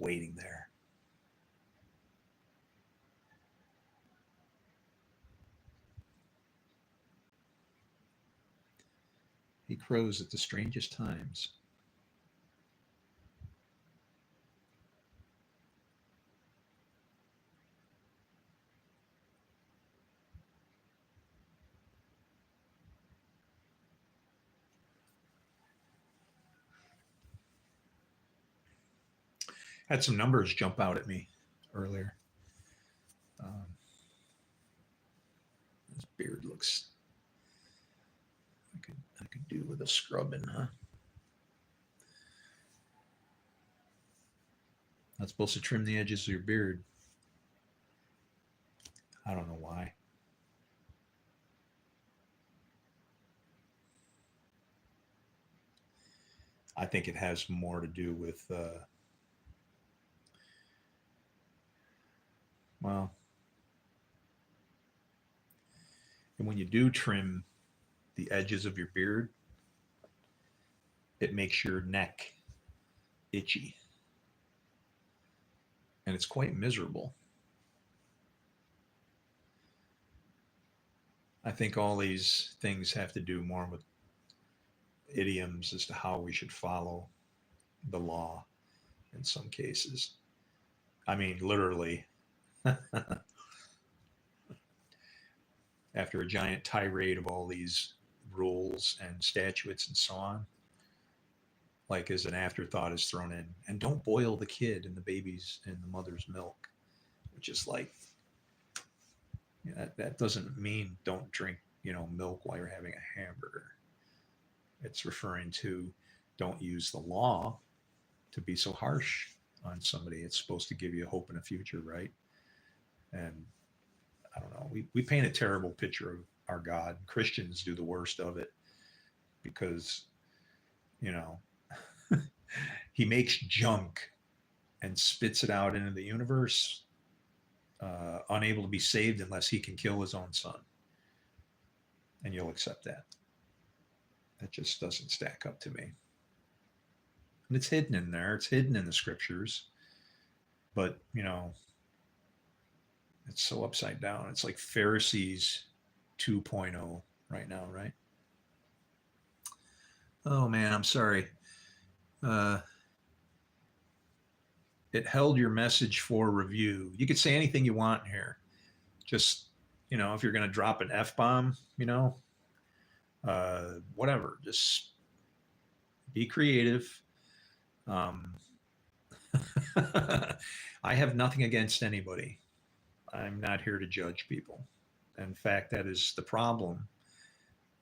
waiting there. He crows at the strangest times. Had some numbers jump out at me earlier. Um, his beard looks. I could do with a scrubbing, huh? Not supposed to trim the edges of your beard. I don't know why. I think it has more to do with, well, and when you do trim the edges of your beard, it makes your neck itchy. And it's quite miserable. I think all these things have to do more with idioms as to how we should follow the law in some cases. I mean, literally, after a giant tirade of all these rules and statutes and so on, like as an afterthought is thrown in, and don't boil the kid and the baby's and the mother's milk, which is like, that doesn't mean don't drink, milk while you're having a hamburger. It's referring to don't use the law to be so harsh on somebody. It's supposed to give you hope in a future, right? And I don't know. We paint a terrible picture of our God. Christians do the worst of it because, he makes junk and spits it out into the universe, unable to be saved unless he can kill his own son. And you'll accept that. That just doesn't stack up to me. And it's hidden in there. It's hidden in the scriptures. But, it's so upside down. It's like Pharisees 2.0 right now, right? Oh, man, I'm sorry. It held your message for review. You could say anything you want here. Just, if you're going to drop an F-bomb, whatever, just be creative. I have nothing against anybody. I'm not here to judge people. In fact, that is the problem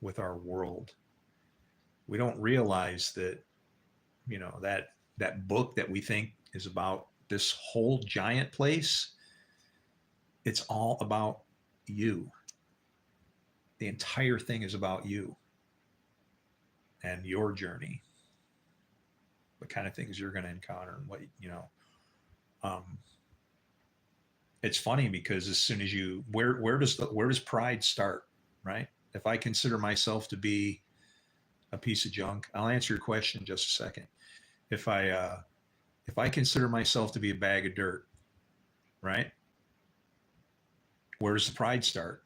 with our world. We don't realize that, that book that we think is about this whole giant place, it's all about you. The entire thing is about you and your journey, what kind of things you're going to encounter, and what, it's funny because as soon as where does pride start, right? If I consider myself to be a piece of junk, I'll answer your question in just a second. If I consider myself to be a bag of dirt, right? Where does the pride start?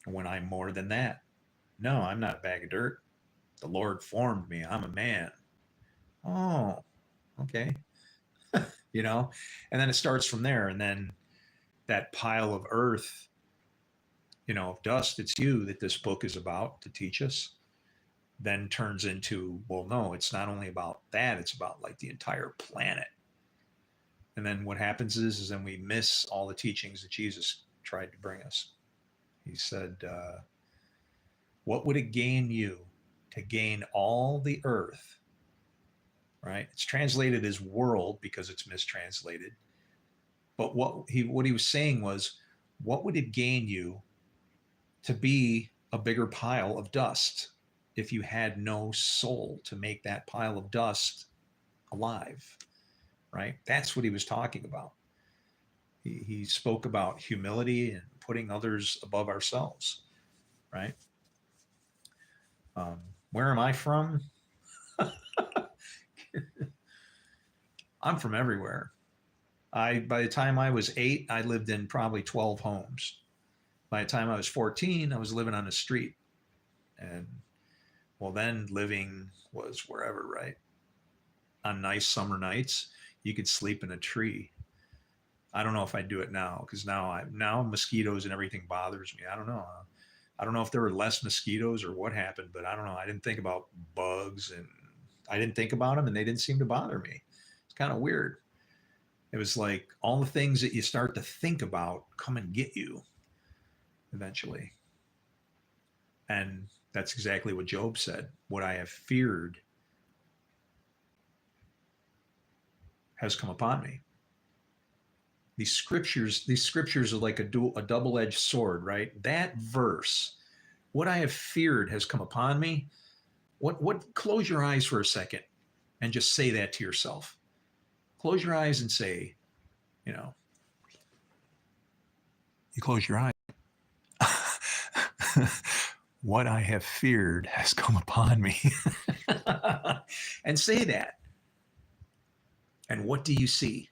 When I'm more than that. No, I'm not a bag of dirt. The Lord formed me. I'm a man. Oh, okay. And then it starts from there. And then that pile of earth, of dust, it's you that this book is about to teach us, then turns into, well, no, it's not only about that, it's about like the entire planet. And then what happens is then we miss all the teachings that Jesus tried to bring us. He said, what would it gain you to gain all the earth? Right? It's translated as world because it's mistranslated. But what he was saying was, what would it gain you to be a bigger pile of dust if you had no soul to make that pile of dust alive? Right? That's what he was talking about. He spoke about humility and putting others above ourselves. Right? Where am I from? I'm from everywhere. By the time I was 8, I lived in probably 12 homes. By the time I was 14, I was living on the street. And well, then living was wherever, right? On nice summer nights, you could sleep in a tree. I don't know if I'd do it now because now mosquitoes and everything bothers me. I don't know. I don't know if there were less mosquitoes or what happened, but I don't know. I didn't think about bugs and I didn't think about them and they didn't seem to bother me. It's kind of weird. It was like all the things that you start to think about come and get you eventually. And that's exactly what Job said. What I have feared has come upon me. These scriptures are like a double-edged sword, right? That verse, what I have feared has come upon me. What close your eyes for a second and just say that to yourself. Close your eyes and say, you know, you close your eyes. What I have feared has come upon me. And say that. And what do you see?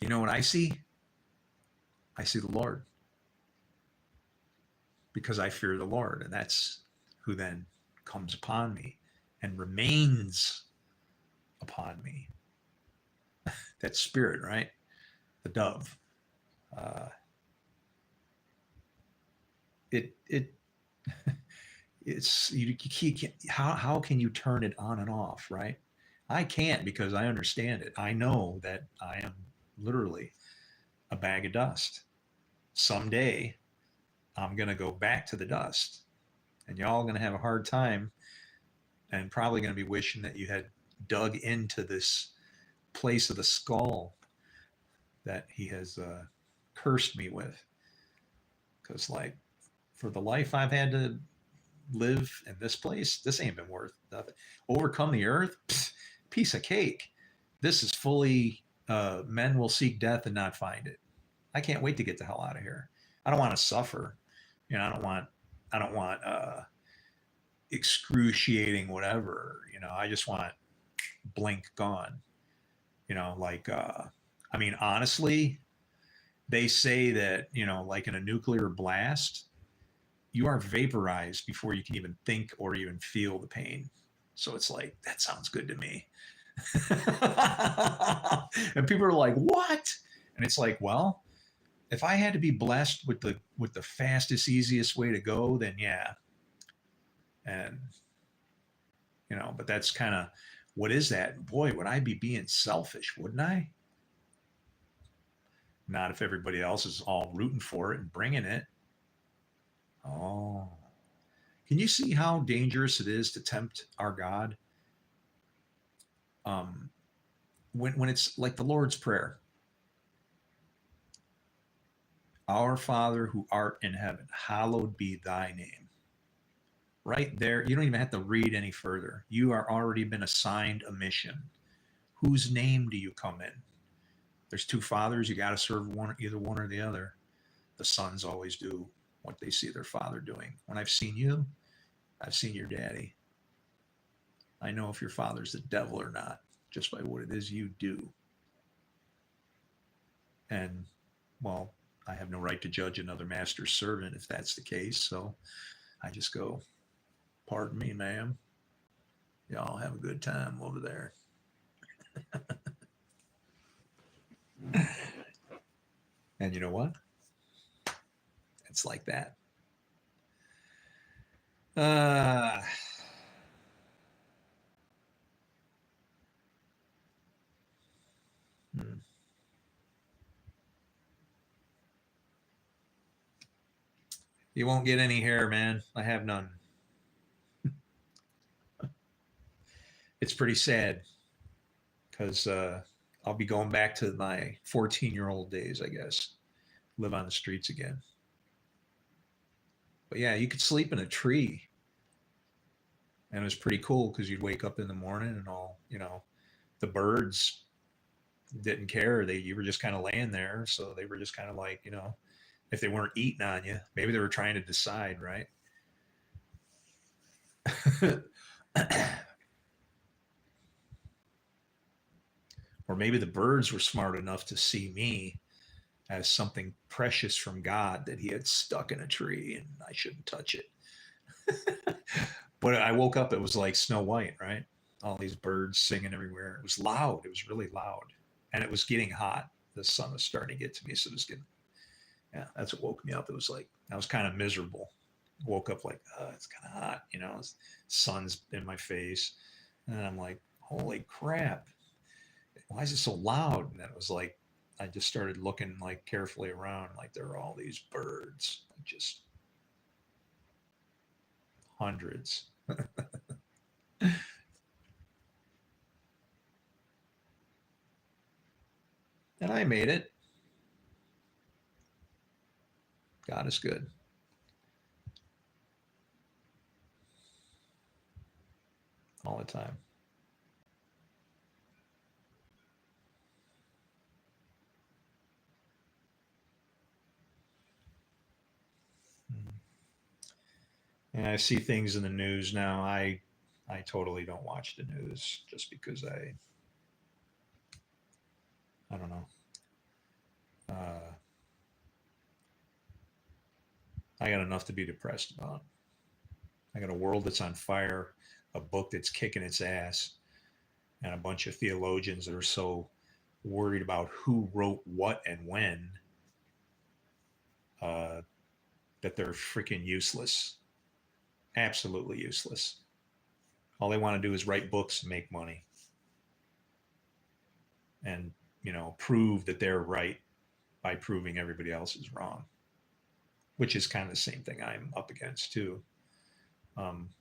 You know what I see? I see the Lord. Because I fear the Lord. And that's who then comes upon me and remains upon me. That spirit, right? The dove. It's you can't, how can you turn it on and off, right? I can't because I understand it. I know that I am literally a bag of dust. Someday I'm going to go back to the dust and y'all going to have a hard time and probably going to be wishing that you had dug into this place of the skull that he has cursed me with. Because like for the life I've had to live in this place, this ain't been worth nothing. Overcome the earth, piece of cake. This is fully men will seek death and not find it. I can't wait to get the hell out of here. I don't want to suffer. You know, I don't want excruciating whatever. You know, I just want blink gone. You know, like I mean, honestly, they say that, you know, like in a nuclear blast, you are vaporized before you can even think or even feel the pain. So it's like, that sounds good to me. And people are like, what? And it's like, well, if I had to be blessed with the fastest, easiest way to go, then yeah. And you know, but that's kind of what is that? Boy, would I be being selfish, wouldn't I? Not if everybody else is all rooting for it and bringing it. Oh. Can you see how dangerous it is to tempt our God? When it's like the Lord's Prayer, our Father who art in heaven, hallowed be thy name. Right there, you don't even have to read any further. You are already been assigned a mission. Whose name do you come in? There's two fathers. You got to serve one, either one or the other. The sons always do what they see their father doing. When I've seen you, I've seen your daddy. I know if your father's the devil or not, just by what it is you do. And, well, I have no right to judge another master's servant if that's the case. So I just go, pardon me, ma'am. Y'all have a good time over there. And you know what? It's like that. You won't get any hair, man. I have none. It's pretty sad because I'll be going back to my 14-year-old days, I guess. Live on the streets again. But yeah, you could sleep in a tree. And it was pretty cool because you'd wake up in the morning and all, you know, the birds didn't care. You were just kind of laying there. So they were just kind of like, you know, if they weren't eating on you, maybe they were trying to decide, right? Or maybe the birds were smart enough to see me as something precious from God that he had stuck in a tree and I shouldn't touch it. But I woke up, it was like Snow White, right? All these birds singing everywhere. It was loud. It was really loud. And it was getting hot. The sun was starting to get to me. So it was getting, yeah, that's what woke me up. It was like, I was kind of miserable. Woke up like, it's kind of hot, you know, sun's in my face. And I'm like, holy crap. Why is it so loud? And then it was like, I just started looking like carefully around, like there are all these birds, like just hundreds. And I made it. God is good. All the time. And I see things in the news now. I totally don't watch the news just because I don't know. I got enough to be depressed about. I got a world that's on fire, a book that's kicking its ass, and a bunch of theologians that are so worried about who wrote what and when uh, that they're freaking useless. Absolutely useless. All they want to do is write books and make money and, you know, prove that they're right by proving everybody else is wrong, which is kind of the same thing I'm up against too.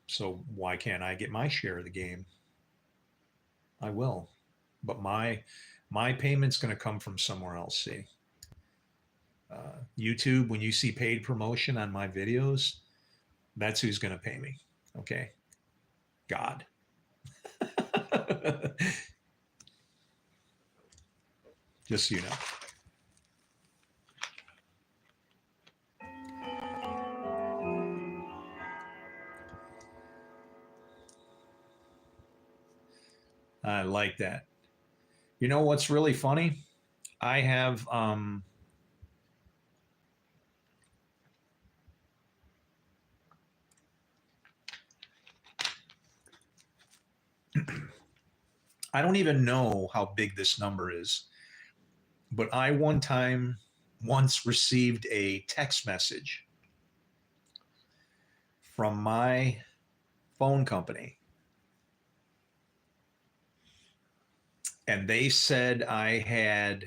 So why can't I get my share of the game? I will, but my payment's going to come from somewhere else. See, YouTube, when you see paid promotion on my videos, that's who's going to pay me. Okay, God. Just so you know. I like that. You know what's really funny? I have I don't even know how big this number is, but I once received a text message from my phone company, and they said I had,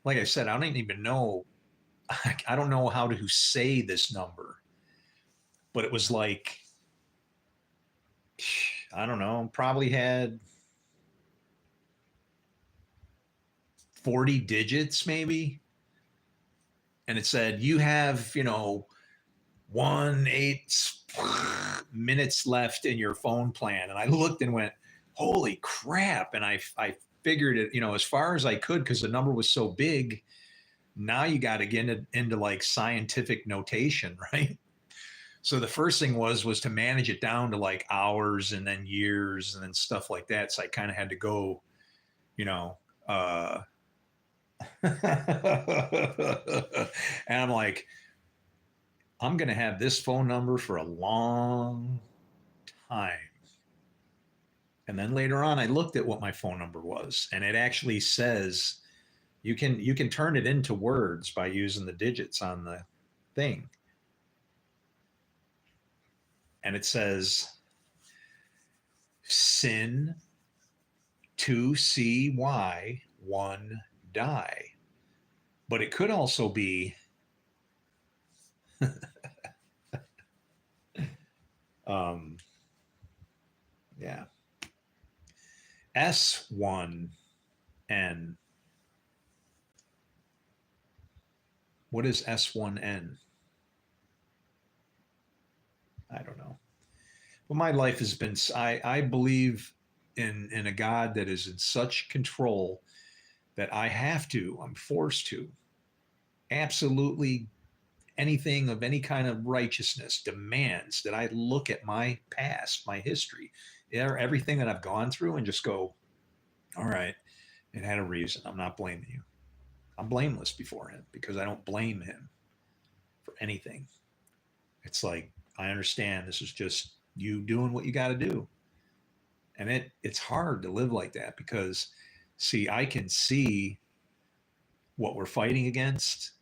like I said, I don't even know, I don't know how to say this number, but it was like, I don't know, probably had 40 digits maybe. And it said, you have, you know, 1 8 minutes left in your phone plan. And I looked and went, holy crap. And I figured it, you know, as far as I could, because the number was so big. Now you got to get into like scientific notation, right? So the first thing was to manage it down to like hours and then years and then stuff like that. So I kind of had to go, you know, and I'm like, I'm going to have this phone number for a long time. And then later on, I looked at what my phone number was, and it actually says you can turn it into words by using the digits on the thing. And it says sin 2CY 1 die. But it could also be yeah. S1N. What is S1N? I don't know. But my life has been, I believe in a God that is in such control that I'm forced to absolutely anything of any kind of righteousness demands that I look at my past, my history, everything that I've gone through and just go, all right, It had a reason. I'm not blaming you. I'm blameless before him because I don't blame him for anything. It's like, I understand this is just you doing what you got to do. And it's hard to live like that because, see, I can see what we're fighting against.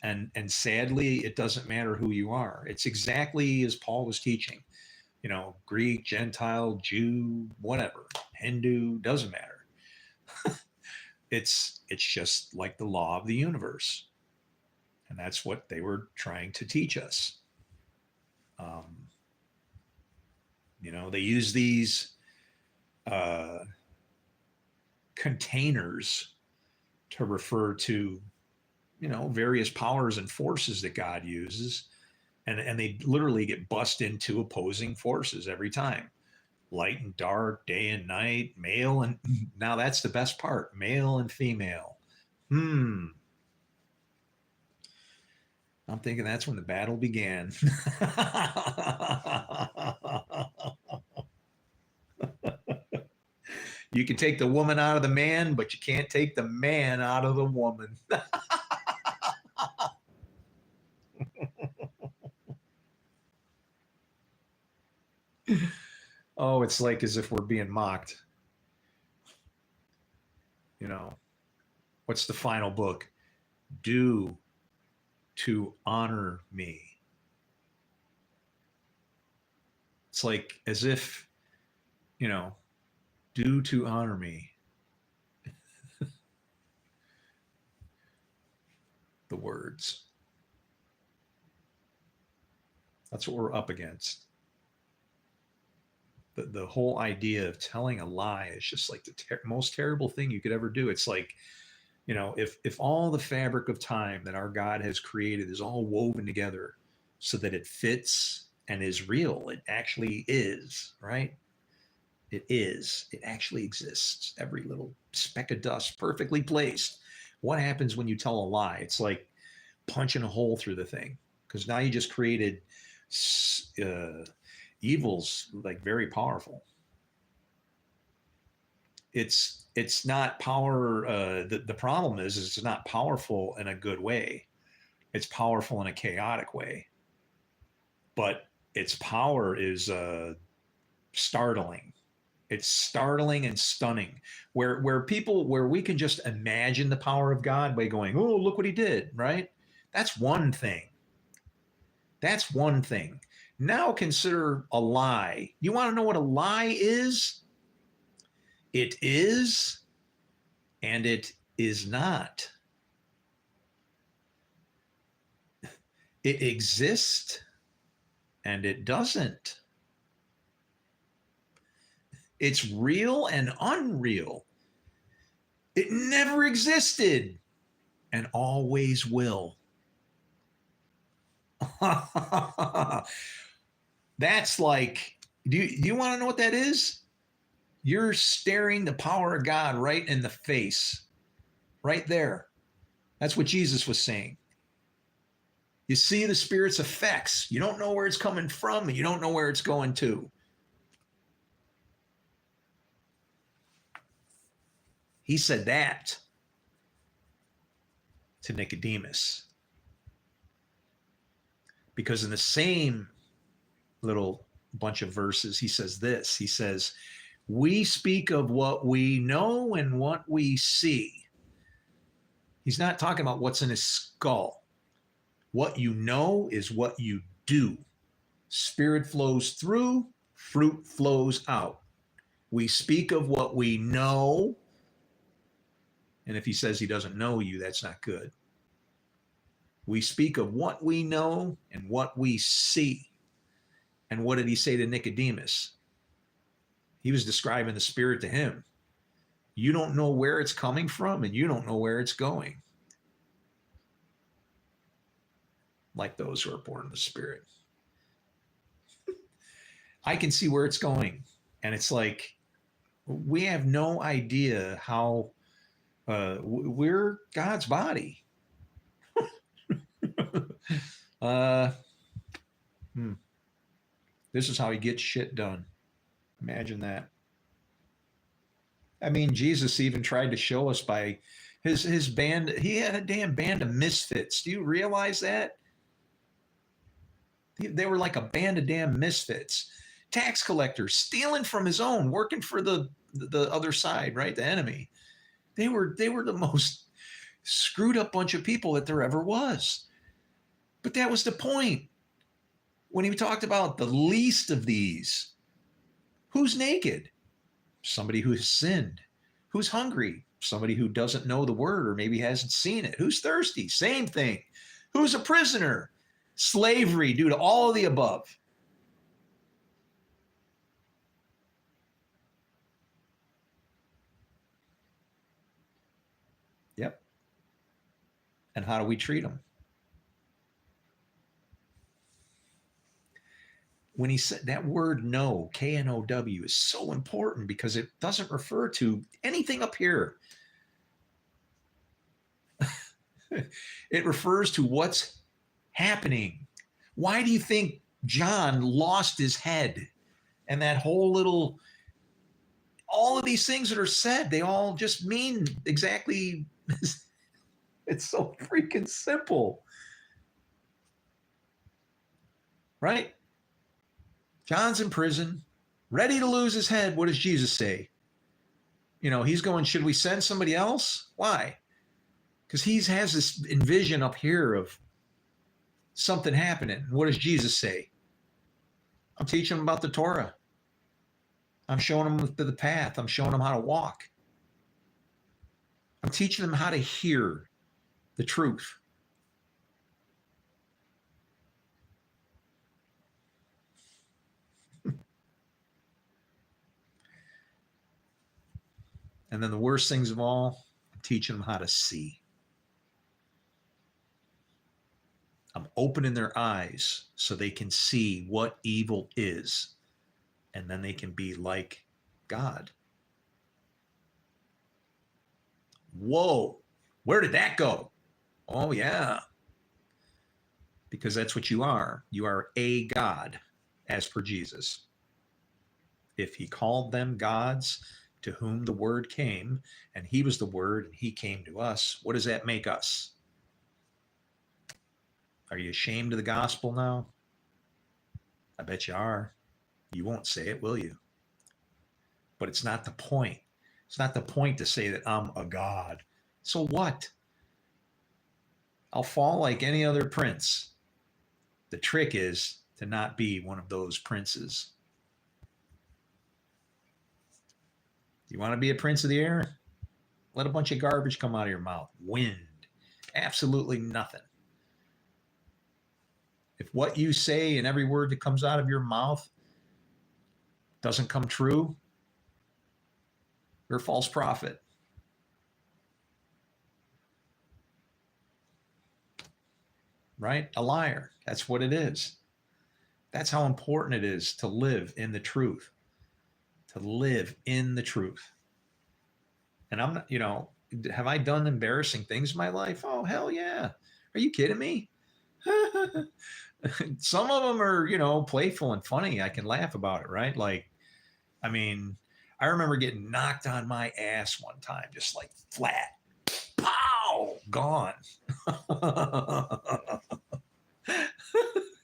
And sadly, it doesn't matter who you are. It's exactly as Paul was teaching. Greek, Gentile, Jew, whatever, Hindu, doesn't matter. It's just like the law of the universe. And that's what they were trying to teach us. They use these containers to refer to, various powers and forces that God uses. And they literally get bussed into opposing forces every time. Light and dark, day and night, male and now that's the best part, male and female. I'm thinking that's when the battle began. You can take the woman out of the man, but you can't take the man out of the woman. Oh, it's like as if we're being mocked. What's the final book? Do to honor me. It's like as if, do to honor me. The words. That's what we're up against. The whole idea of telling a lie is just like the most terrible thing you could ever do. It's like, if all the fabric of time that our God has created is all woven together so that it fits and is real, it actually is, right? It is. It actually exists. Every little speck of dust perfectly placed. What happens when you tell a lie? It's like punching a hole through the thing, because now you just created evil's like very powerful. It's not power. The problem is it's not powerful in a good way. It's powerful in a chaotic way. But its power is startling. It's startling and stunning. Where we can just imagine the power of God by going, oh, look what he did, right? That's one thing. That's one thing. Now consider a lie. You want to know what a lie is? It is and it is not. It exists and it doesn't. It's real and unreal. It never existed and always will. That's like, do you want to know what that is? You're staring the power of God right in the face, right there. That's what Jesus was saying. You see the Spirit's effects. You don't know where it's coming from, and you don't know where it's going to. He said that to Nicodemus. Because in the same little bunch of verses, he says this. He says, we speak of what we know and what we see. He's not talking about what's in his skull. What you know is what you do. Spirit flows through, fruit flows out. We speak of what we know. And if he says he doesn't know you, that's not good. We speak of what we know and what we see. And what did he say to Nicodemus? He was describing the Spirit to him. You don't know where it's coming from, and you don't know where it's going. Like those who are born of the Spirit. I can see where it's going. And it's like, we have no idea how we're God's body. This is how he gets shit done. Imagine that. I mean, Jesus even tried to show us by his band. He had a damn band of misfits. Do you realize that? They were like a band of damn misfits. Tax collectors stealing from his own, working for the other side, right? The enemy. They were the most screwed up bunch of people that there ever was. But that was the point. When he talked about the least of these, who's naked? Somebody who has sinned. Who's hungry? Somebody who doesn't know the word or maybe hasn't seen it. Who's thirsty? Same thing. Who's a prisoner? Slavery due to all of the above. Yep. And how do we treat them? When he said that word know, K-N-O-W, is so important because it doesn't refer to anything up here. It refers to what's happening. Why do you think John lost his head? And that whole little, all of these things that are said, they all just mean exactly, it's so freaking simple. Right? John's in prison, ready to lose his head. What does Jesus say? He's going, should we send somebody else? Why? Because he has this envision up here of something happening. What does Jesus say? I'm teaching him about the Torah. I'm showing him the path. I'm showing him how to walk. I'm teaching him how to hear the truth. And then the worst things of all, I'm teaching them how to see. I'm opening their eyes so they can see what evil is. And then they can be like God. Whoa, where did that go? Oh, yeah. Because that's what you are. You are a God, as per Jesus. If he called them gods to whom the word came, and he was the word and he came to us, what does that make us? Are you ashamed of the gospel now? I bet you are. You won't say it, will you? But it's not the point. It's not the point to say that I'm a god. So what? I'll fall like any other prince. The trick is to not be one of those princes. You want to be a prince of the air? Let a bunch of garbage come out of your mouth. Wind. Absolutely nothing. If what you say and every word that comes out of your mouth doesn't come true, you're a false prophet. Right? A liar. That's what it is. That's how important it is to live in the truth. To live in the truth. And I'm not, have I done embarrassing things in my life? Oh, hell yeah. Are you kidding me? Some of them are, playful and funny. I can laugh about it, right? Like, I mean, I remember getting knocked on my ass one time, just like flat. Pow! Gone.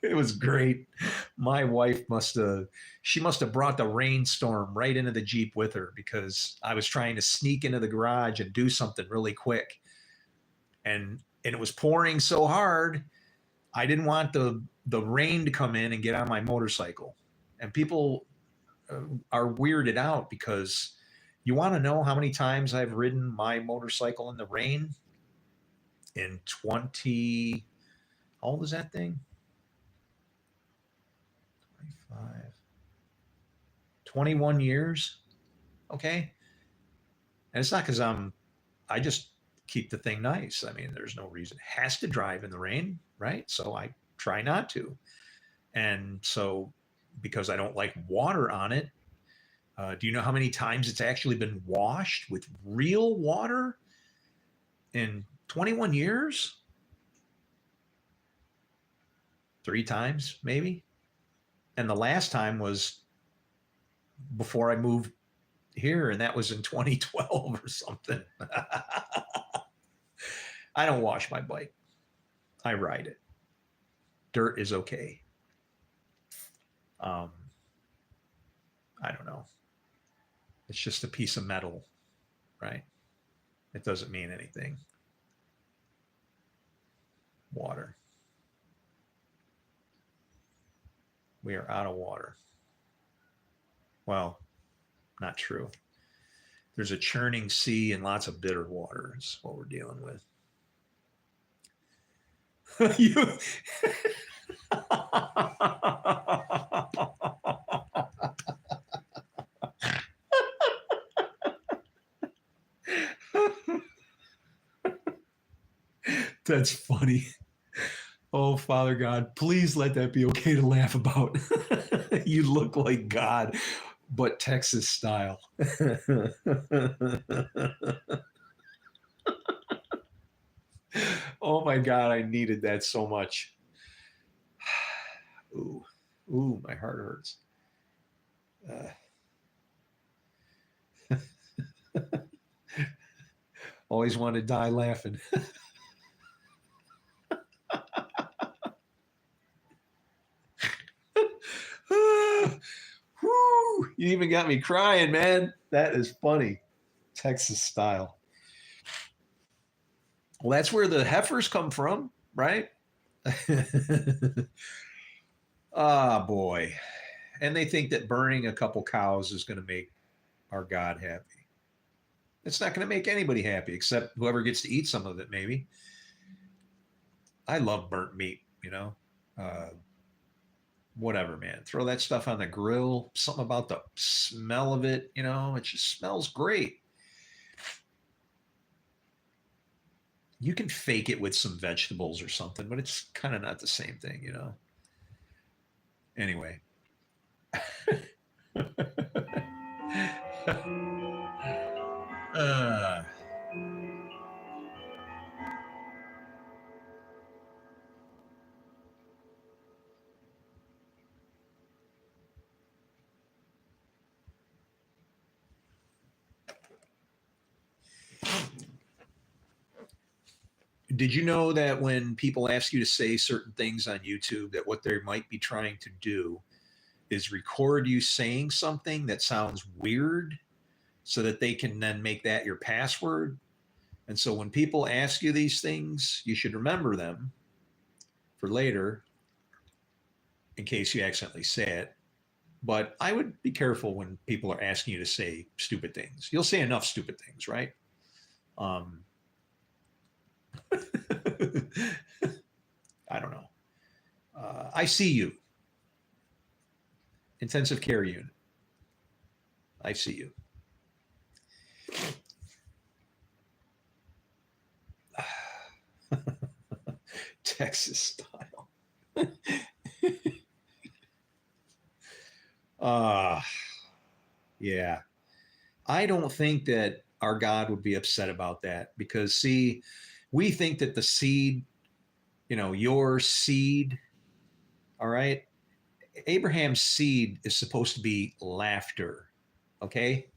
It was great. My wife must have brought the rainstorm right into the Jeep with her because I was trying to sneak into the garage and do something really quick. And it was pouring so hard, I didn't want the rain to come in and get on my motorcycle. And people are weirded out because you want to know how many times I've ridden my motorcycle in the rain? In 20, how old is that thing? 25, 21 years. Okay. And it's not because I just keep the thing nice. I mean, there's no reason. It has to drive in the rain, right? So I try not to. And so because I don't like water on it, do you know how many times it's actually been washed with real water in 21 years? 3 times, maybe. And the last time was before I moved here, and that was in 2012 or something. I don't wash my bike. I ride it. Dirt is okay. Um, I don't know. It's just a piece of metal, right? It doesn't mean anything. Water. We are out of water. Well, not true. There's a churning sea and lots of bitter water is what we're dealing with. You That's funny. Oh, Father God, please let that be okay to laugh about. You look like God, but Texas style. Oh my God, I needed that so much. Ooh, ooh, my heart hurts. Always want to die laughing. Whew, you even got me crying, man. That is funny. Texas style. Well, that's where the heifers come from, right? Ah, boy. And they think that burning a couple cows is going to make our God happy. It's not going to make anybody happy except whoever gets to eat some of it, maybe. I love burnt meat, you know. Uh, Whatever, man. Throw that stuff on the grill. Something about the smell of it, you know, it just smells great. You can fake it with some vegetables or something, but it's kind of not the same thing, you know. Anyway. uh, did you know that when people ask you to say certain things on YouTube, that what they might be trying to do is record you saying something that sounds weird so that they can then make that your password? And so when people ask you these things, you should remember them for later in case you accidentally say it. But I would be careful when people are asking you to say stupid things. You'll say enough stupid things, right? Um, I don't know. I see you. Intensive care unit. I see you. Texas style. uh yeah. I don't think that our God would be upset about that because see, we think that the seed, you know, your seed, all right? Abraham's seed is supposed to be laughter. Okay?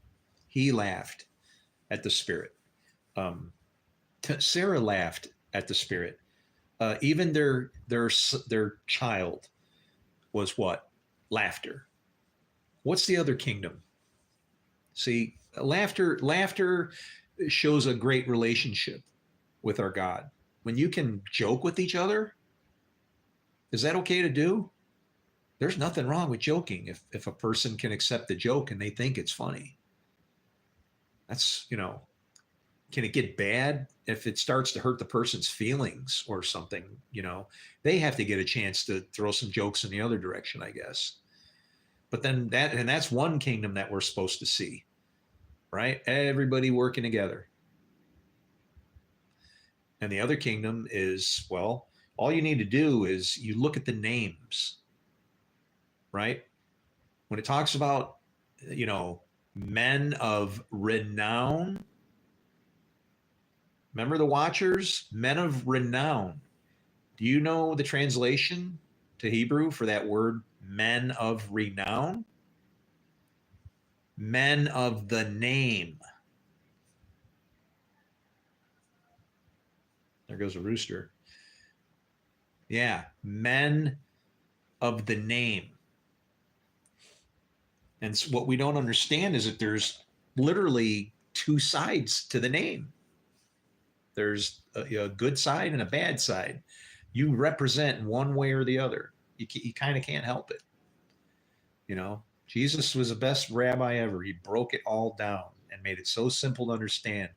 He laughed at the Spirit. Um, Sarah laughed at the Spirit. Even their child was what? Laughter. What's the other kingdom? See, laughter shows a great relationship with our God. When you can joke with each other, is that okay to do? There's nothing wrong with joking if a person can accept the joke and they think it's funny. That's, you know, can it get bad if it starts to hurt the person's feelings or something? You know, they have to get a chance to throw some jokes in the other direction, I guess. But then that's one kingdom that we're supposed to see, right? Everybody working together. And the other kingdom is, well, all you need to do is you look at the names, right? When it talks about, you know, men of renown, remember the Watchers? Men of renown. Do you know the translation to Hebrew for that word, men of renown? Men of the name. There goes a rooster. Yeah, men of the name. And what we don't understand is that there's literally two sides to the name. There's a good side and a bad side. You represent one way or the other. You kind of can't help it. You know, Jesus was the best rabbi ever. He broke it all down and made it so simple to understand.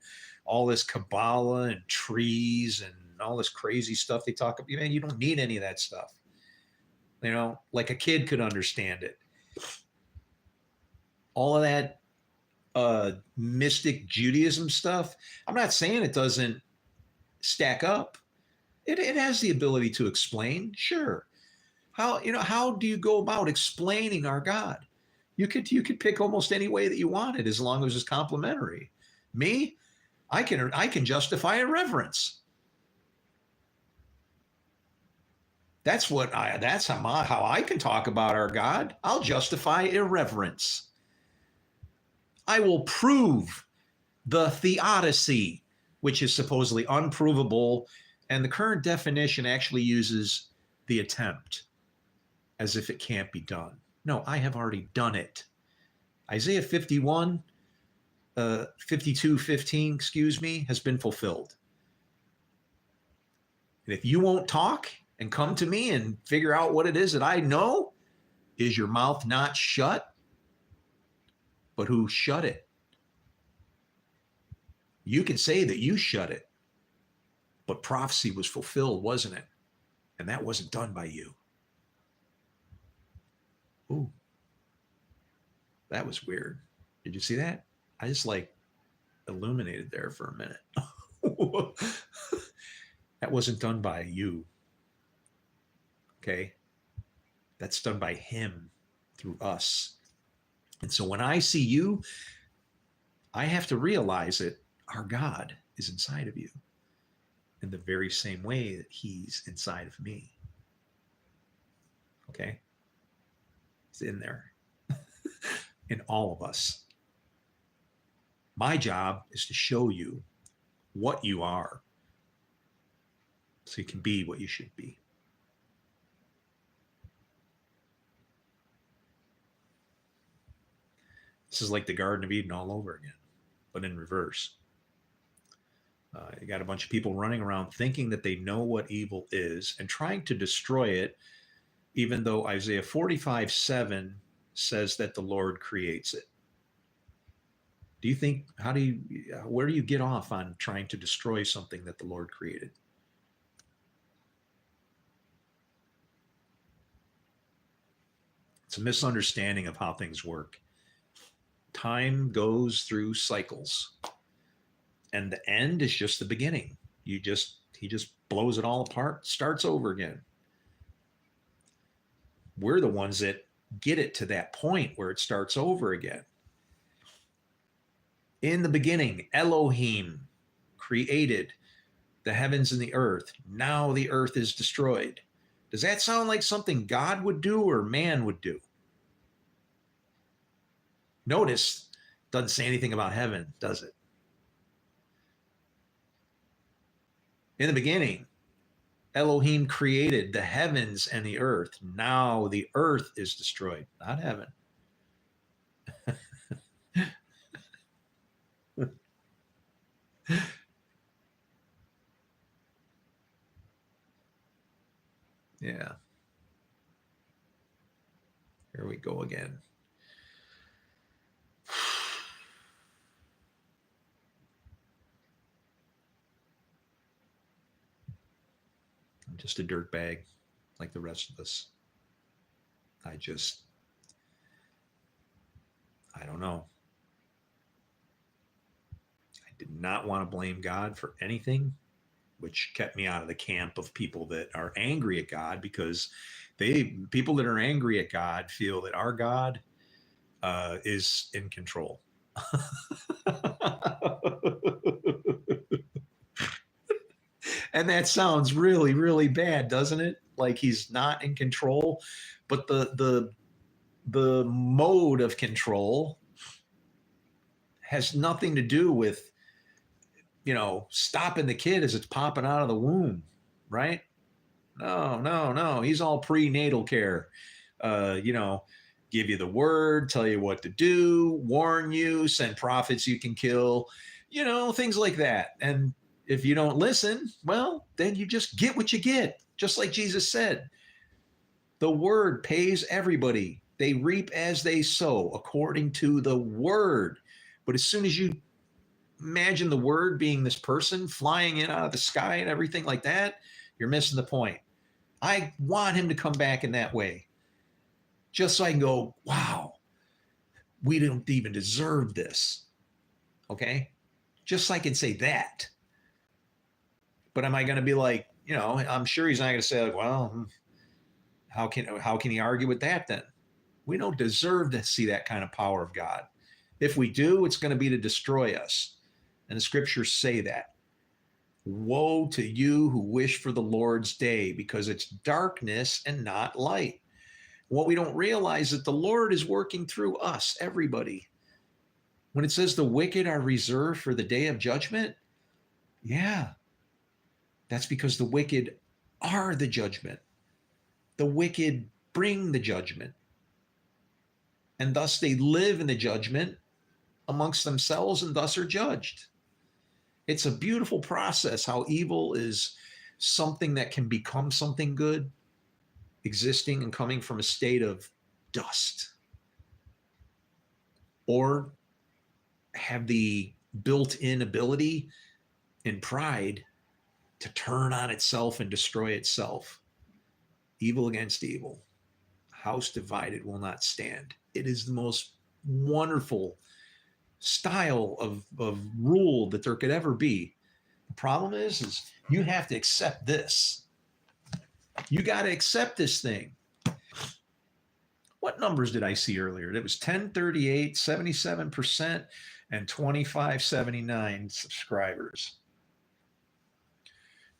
All this Kabbalah and trees and all this crazy stuff they talk about. Man, you don't need any of that stuff. You know, like a kid could understand it. All of that mystic Judaism stuff. I'm not saying it doesn't stack up. It has the ability to explain, sure. How do you go about explaining our God? You could pick almost any way that you wanted as long as it's complimentary. Me, I can justify irreverence. That's how I can talk about our God. I'll justify irreverence. I will prove the theodicy, which is supposedly unprovable, and the current definition actually uses the attempt as if it can't be done. No, I have already done it. Isaiah 52:15, excuse me, has been fulfilled. And if you won't talk and come to me and figure out what it is that I know, is your mouth not shut? But who shut it? You can say that you shut it, but prophecy was fulfilled, wasn't it? And that wasn't done by you. Ooh, that was weird. Did you see that? I just illuminated there for a minute. That wasn't done by you. Okay? That's done by him through us. And so when I see you, I have to realize that our God is inside of you in the very same way that he's inside of me. Okay? It's in there. In all of us. My job is to show you what you are so you can be what you should be. This is like the Garden of Eden all over again, but in reverse. You got a bunch of people running around thinking that they know what evil is and trying to destroy it, even though Isaiah 45:7 says that the Lord creates it. Do you think, where do you get off on trying to destroy something that the Lord created? It's a misunderstanding of how things work. Time goes through cycles, and the end is just the beginning. He just blows it all apart, starts over again. We're the ones that get it to that point where it starts over again. In the beginning, Elohim created the heavens and the earth. Now the earth is destroyed. Does that sound like something God would do or man would do? Notice, doesn't say anything about heaven, does it? In the beginning, Elohim created the heavens and the earth. Now the earth is destroyed, not heaven. Yeah. Here we go again. I'm just a dirtbag like the rest of us. I don't know. I did not want to blame God for anything, which kept me out of the camp of people that are angry at God, because people that are angry at God feel that our God is in control. And that sounds really, really bad, doesn't it? Like he's not in control, but the mode of control has nothing to do with, stopping the kid as it's popping out of the womb, right? No, no, no. He's all prenatal care. Give you the word, tell you what to do, warn you, send prophets you can kill, things like that. And if you don't listen, well, then you just get what you get. Just like Jesus said, the word pays everybody. They reap as they sow according to the word. But as soon as you imagine the word being this person flying in out of the sky and everything like that, you're missing the point. I want him to come back in that way. Just so I can go, wow, we don't even deserve this. Okay? Just so I can say that. But am I going to be like, I'm sure he's not going to say, like, well, how can he argue with that then? We don't deserve to see that kind of power of God. If we do, it's going to be to destroy us. And the scriptures say that. Woe to you who wish for the Lord's day, because it's darkness and not light. What we don't realize is that the Lord is working through us, everybody. When it says the wicked are reserved for the day of judgment, yeah, that's because the wicked are the judgment. The wicked bring the judgment. And thus they live in the judgment amongst themselves and thus are judged. It's a beautiful process how evil is something that can become something good, existing and coming from a state of dust, or have the built-in ability in pride to turn on itself and destroy itself. Evil against evil. House divided will not stand. It is the most wonderful style of rule that there could ever be. The problem is you have to accept this. You got to accept this thing. What numbers did I see earlier? It was 1038, 77%, and 2579 subscribers.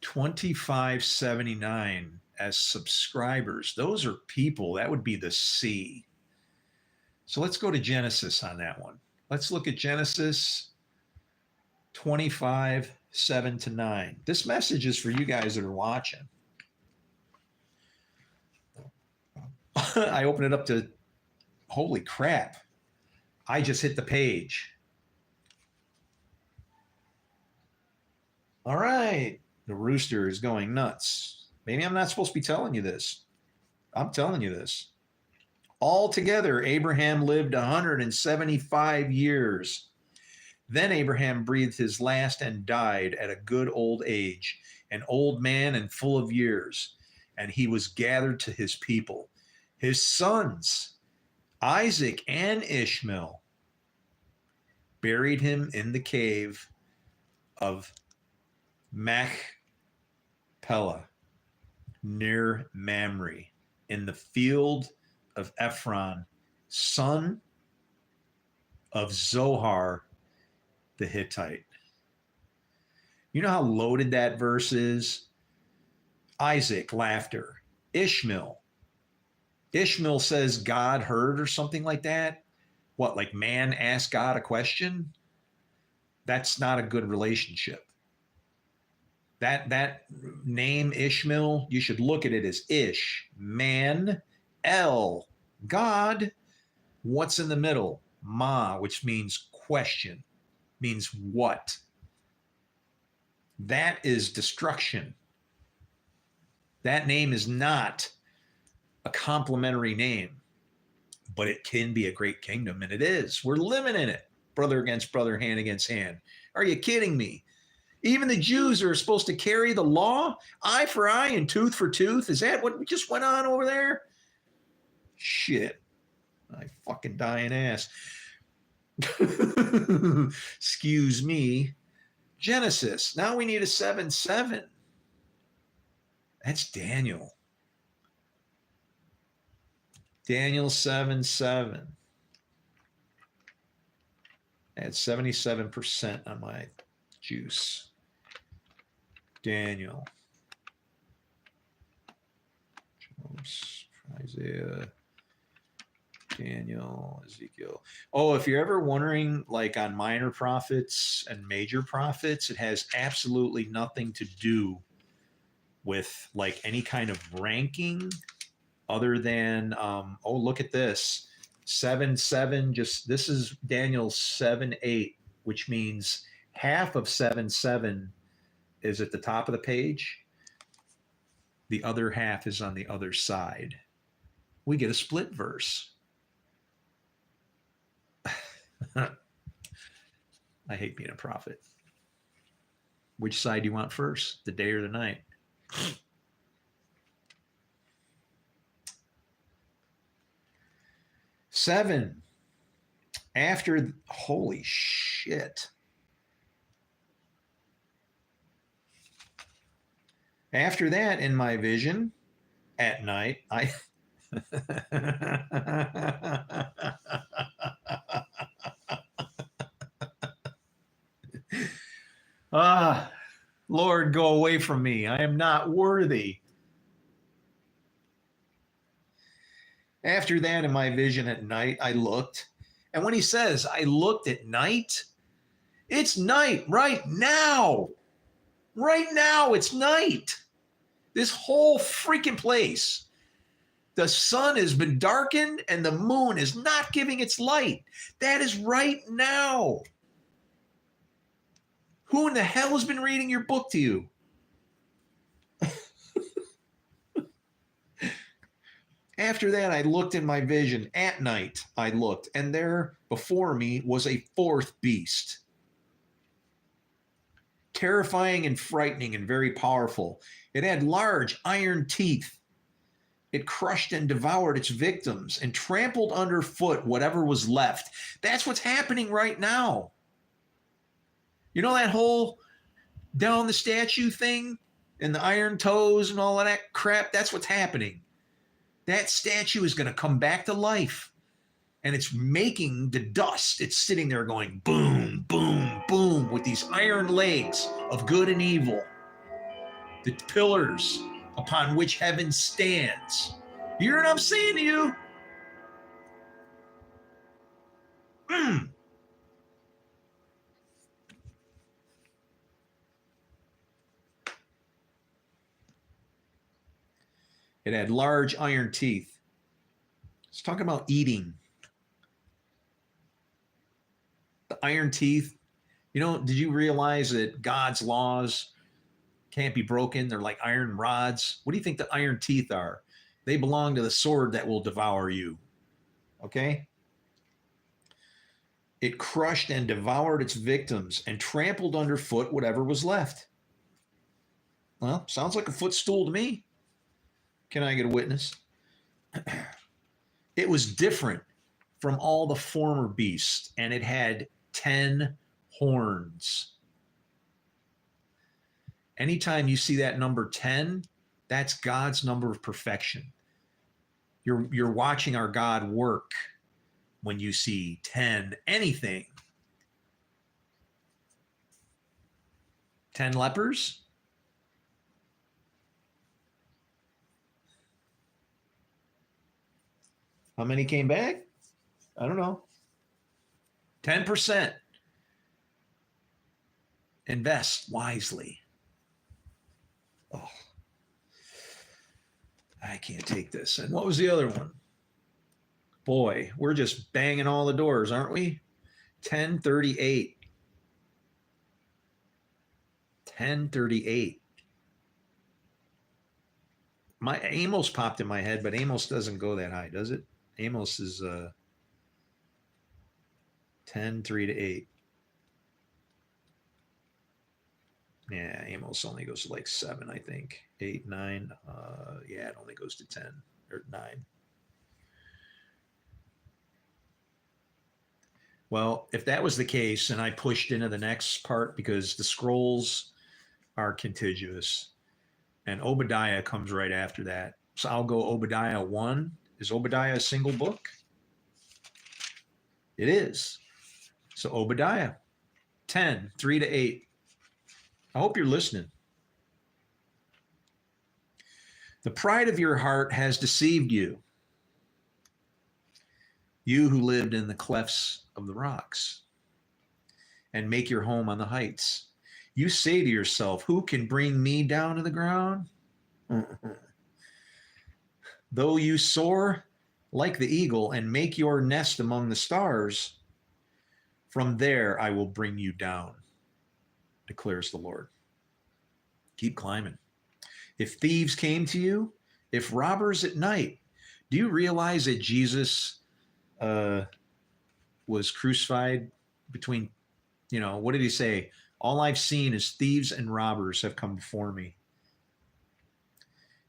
2579 as subscribers. Those are people. That would be the C. So let's go to Genesis on that one. Let's look at Genesis 25, 7-9. This message is for you guys that are watching. I open it up to, holy crap. I just hit the page. All right. The rooster is going nuts. Maybe I'm not supposed to be telling you this. I'm telling you this. Altogether, Abraham lived 175 years. Then Abraham breathed his last and died at a good old age, an old man and full of years. And he was gathered to his people. His sons, Isaac and Ishmael, buried him in the cave of Machpelah near Mamre in the field of Ephron, son of Zohar the Hittite. You know how loaded that verse is? Isaac, laughter. Ishmael says God heard or something like that. What, like man asked God a question? That's not a good relationship. That name Ishmael, you should look at it as Ish, man, El, God. What's in the middle? Ma, which means question, means what? That is destruction. That name is not a complimentary name, but it can be a great kingdom, and it is. We're living in it, brother against brother, hand against hand. Are you kidding me? Even the Jews are supposed to carry the law, eye for eye and tooth for tooth. Is that what just went on over there? Shit. I fucking dying ass. Excuse me. Genesis. Now we need a 7-7. That's Daniel. Daniel 7-7. I had 77% on my juice. Daniel. Isaiah. Daniel, Ezekiel. Oh, if you're ever wondering, like on minor prophets and major prophets, it has absolutely nothing to do with like any kind of ranking other than, oh, look at this. 7-7, just this is Daniel 7-8, which means half of 7-7 is at the top of the page. The other half is on the other side. We get a split verse. I hate being a prophet. Which side do you want first, the day or the night? Seven. After, holy shit. After that, in my vision, at night, I. Ah, Lord, go away from me. I am not worthy. After that, in my vision at night, I looked. And when he says, I looked at night, it's night right now. Right now, it's night. This whole freaking place. The sun has been darkened and the moon is not giving its light. That is right now. Who in the hell has been reading your book to you? After that, I looked in my vision. At night, I looked, and there before me was a fourth beast. Terrifying and frightening and very powerful. It had large iron teeth. It crushed and devoured its victims and trampled underfoot whatever was left. That's what's happening right now. You know that whole down the statue thing and the iron toes and all of that crap? That's what's happening. That statue is going to come back to life. And it's making the dust. It's sitting there going boom, boom, boom with these iron legs of good and evil. The pillars upon which heaven stands. You hear what I'm saying to you? It had large iron teeth. It's talking about eating. The iron teeth. You know, did you realize that God's laws can't be broken? They're like iron rods. What do you think the iron teeth are? They belong to the sword that will devour you. Okay? It crushed and devoured its victims and trampled underfoot whatever was left. Well, sounds like a footstool to me. Can I get a witness? It was different from all the former beasts, and it had 10 horns. Anytime you see that number 10, that's God's number of perfection. You're watching our God work when you see 10 anything. 10 lepers? How many came back? I don't know. 10%. Invest wisely. Oh, I can't take this. And what was the other one? Boy, we're just banging all the doors, aren't we? 1038. 1038. My Amos popped in my head, but Amos doesn't go that high, does it? Amos is 10, 3 to 8. Yeah, Amos only goes to like 7, I think. 8, 9. Yeah, it only goes to 10 or 9. Well, if that was the case, and I pushed into the next part because the scrolls are contiguous, and Obadiah comes right after that. So I'll go Obadiah 1. Is Obadiah a single book? It is. So Obadiah 10, 3 to 8. I hope you're listening. The pride of your heart has deceived you. You who lived in the clefts of the rocks and make your home on the heights. You say to yourself, who can bring me down to the ground? Though you soar like the eagle and make your nest among the stars, from there I will bring you down, declares the Lord. Keep climbing. If thieves came to you, if robbers at night, do you realize that Jesus was crucified between, what did he say? All I've seen is thieves and robbers have come before me.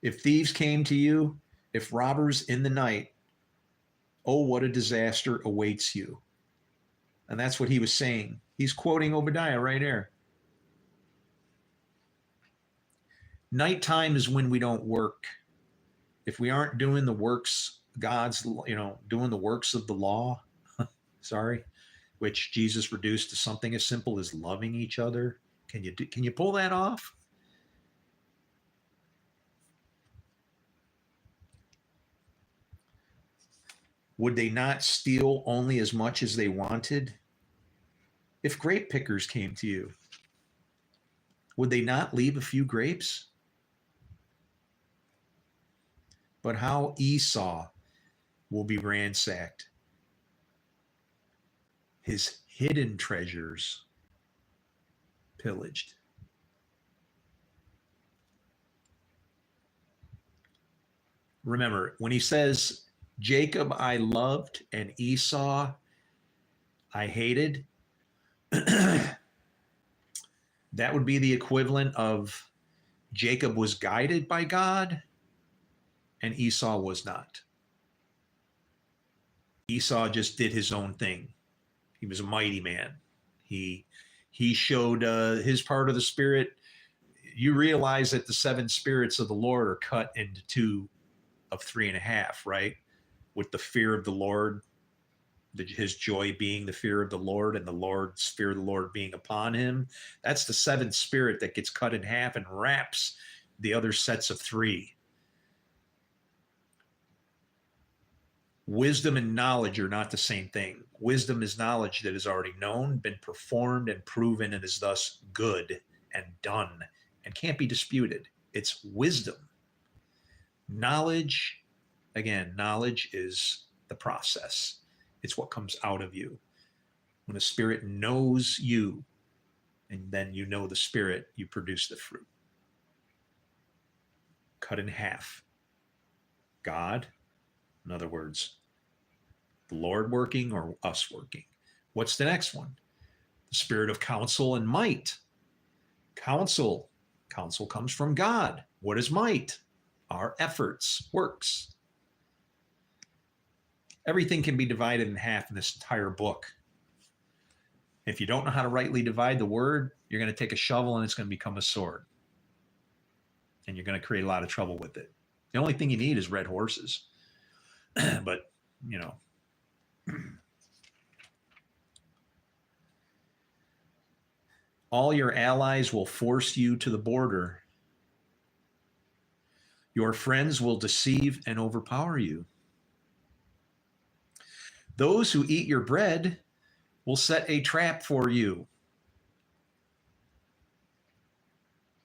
If thieves came to you, if robbers in the night, oh, what a disaster awaits you. And that's what he was saying. He's quoting Obadiah right here. Nighttime is when we don't work. If we aren't doing the works, doing the works of the law, which Jesus reduced to something as simple as loving each other. Can you pull that off? Would they not steal only as much as they wanted? If grape pickers came to you, would they not leave a few grapes? But how Esau will be ransacked, his hidden treasures pillaged. Remember, when he says, Jacob I loved and Esau I hated, that would be the equivalent of Jacob was guided by God and Esau was not. Esau just did his own thing. He was a mighty man. He showed his part of the spirit. You realize that the 7 spirits of the Lord are cut into 2 of 3.5, right? With the fear of the Lord, his joy being the fear of the Lord, and the Lord's fear of the Lord being upon him. That's the 7th spirit that gets cut in half and wraps the other sets of 3. Wisdom and knowledge are not the same thing. Wisdom is knowledge that is already known, been performed and proven, and is thus good and done and can't be disputed. It's wisdom. Knowledge, again, knowledge is the process. It's what comes out of you. When the Spirit knows you, and then you know the Spirit, you produce the fruit. Cut in half. God, in other words, the Lord working or us working. What's the next one? The spirit of counsel and might. Counsel comes from God. What is might? Our efforts, works. Everything can be divided in half in this entire book. If you don't know how to rightly divide the word, you're going to take a shovel and it's going to become a sword. And you're going to create a lot of trouble with it. The only thing you need is red horses. But, all your allies will force you to the border. Your friends will deceive and overpower you. Those who eat your bread will set a trap for you.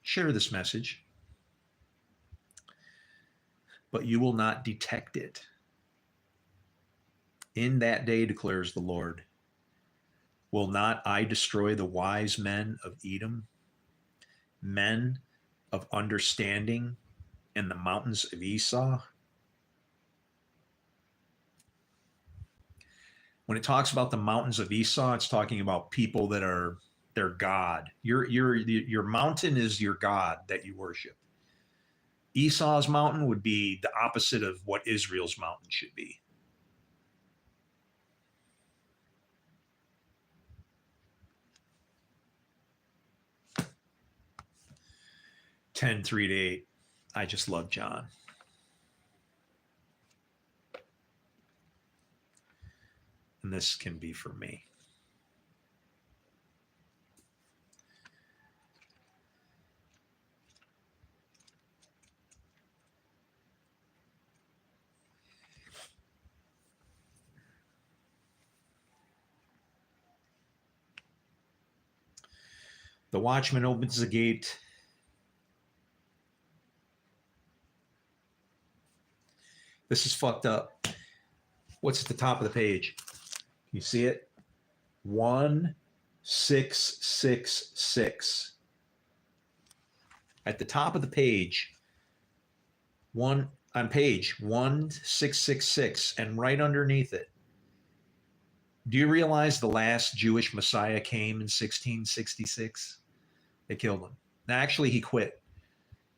Share this message, but you will not detect it. In that day, declares the Lord, will not I destroy the wise men of Edom, men of understanding in the mountains of Esau? When it talks about the mountains of Esau, it's talking about people that are their God. Your mountain is your God that you worship. Esau's mountain would be the opposite of what Israel's mountain should be. Ten 3-8. I just love John. And this can be for me. The watchman opens the gate. This is fucked up. What's at the top of the page? You see it? 1666. At the top of the page, on page 1666, and right underneath it. Do you realize the last Jewish Messiah came in 1666? They killed him. Now, actually, he quit.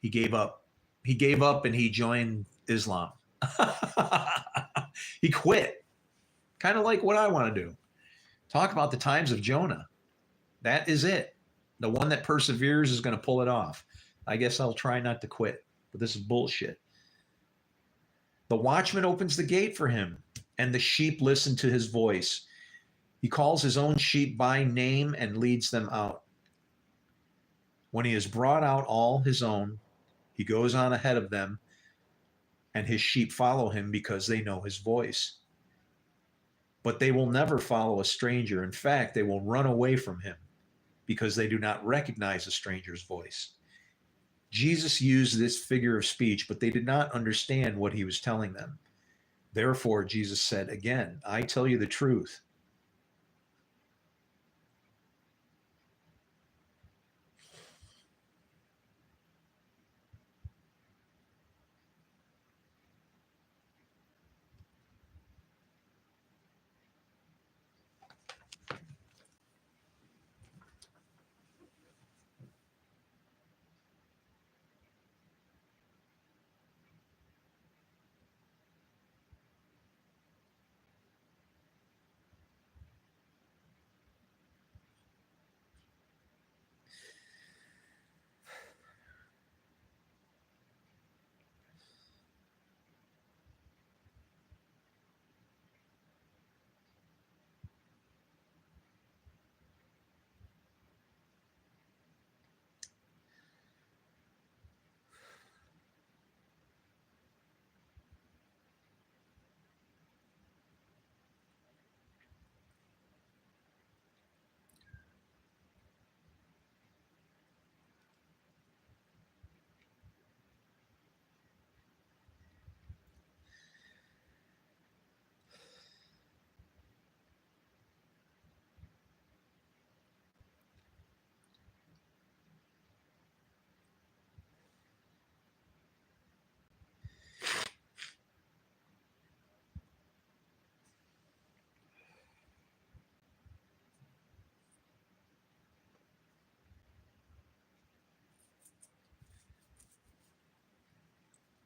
He gave up. He gave up and he joined Islam. He quit. Kind of like what I want to do. Talk about the times of Jonah. That is it. The one that perseveres is going to pull it off. I guess I'll try not to quit, but this is bullshit. The watchman opens the gate for him, and the sheep listen to his voice. He calls his own sheep by name and leads them out. When he has brought out all his own, he goes on ahead of them, and his sheep follow him because they know his voice. But they will never follow a stranger. In fact, they will run away from him because they do not recognize a stranger's voice. Jesus used this figure of speech, but they did not understand what he was telling them. Therefore, Jesus said again, I tell you the truth.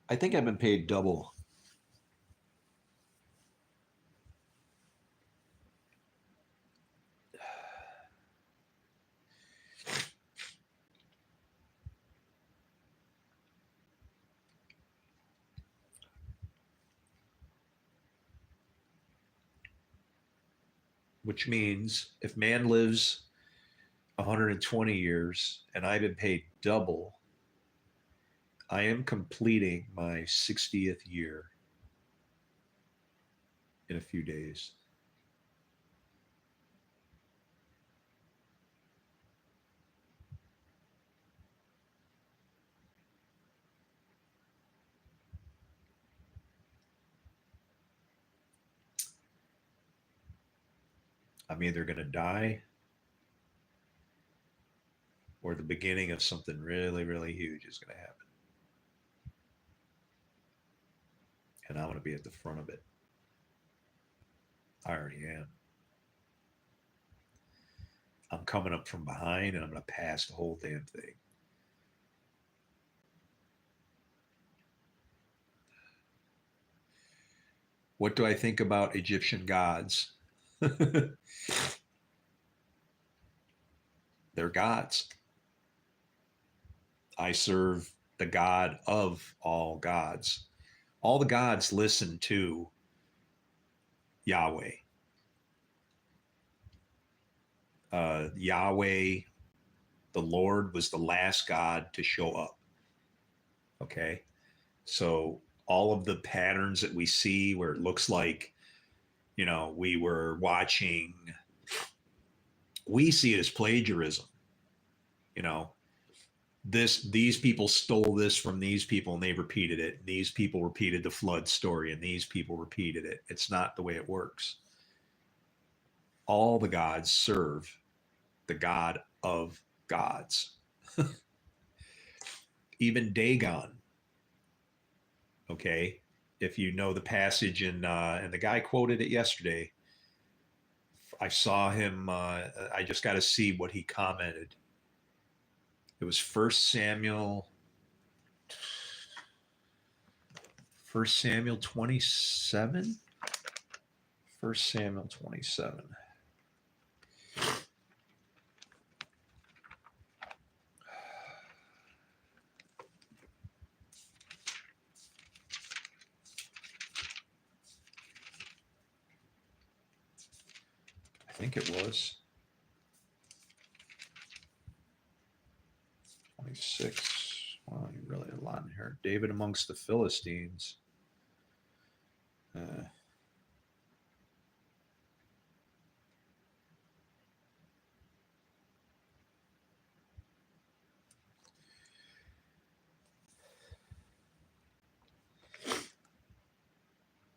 I think I've been paid double. Which means if man lives 120 years and I've been paid double, I am completing my 60th year in a few days. I'm either going to die or the beginning of something really, really huge is going to happen. And I'm going to be at the front of it. I already am. I'm coming up from behind and I'm going to pass the whole damn thing. What do I think about Egyptian gods? They're gods. I serve the God of all gods. All the gods listen to Yahweh. Yahweh, the Lord, was the last God to show up. Okay. So all of the patterns that we see where it looks like, we were watching, we see it as plagiarism. you know, these people stole this from these people and they repeated it. These people repeated the flood story and these people repeated it. It's not the way it works. All the gods serve the God of gods. Even Dagon, okay? If you know the passage and the guy quoted it yesterday, I saw him, I just got to see what he commented. It was First Samuel 27. First Samuel 27. I think it was 26. Wow, you really a lot in here. David amongst the Philistines.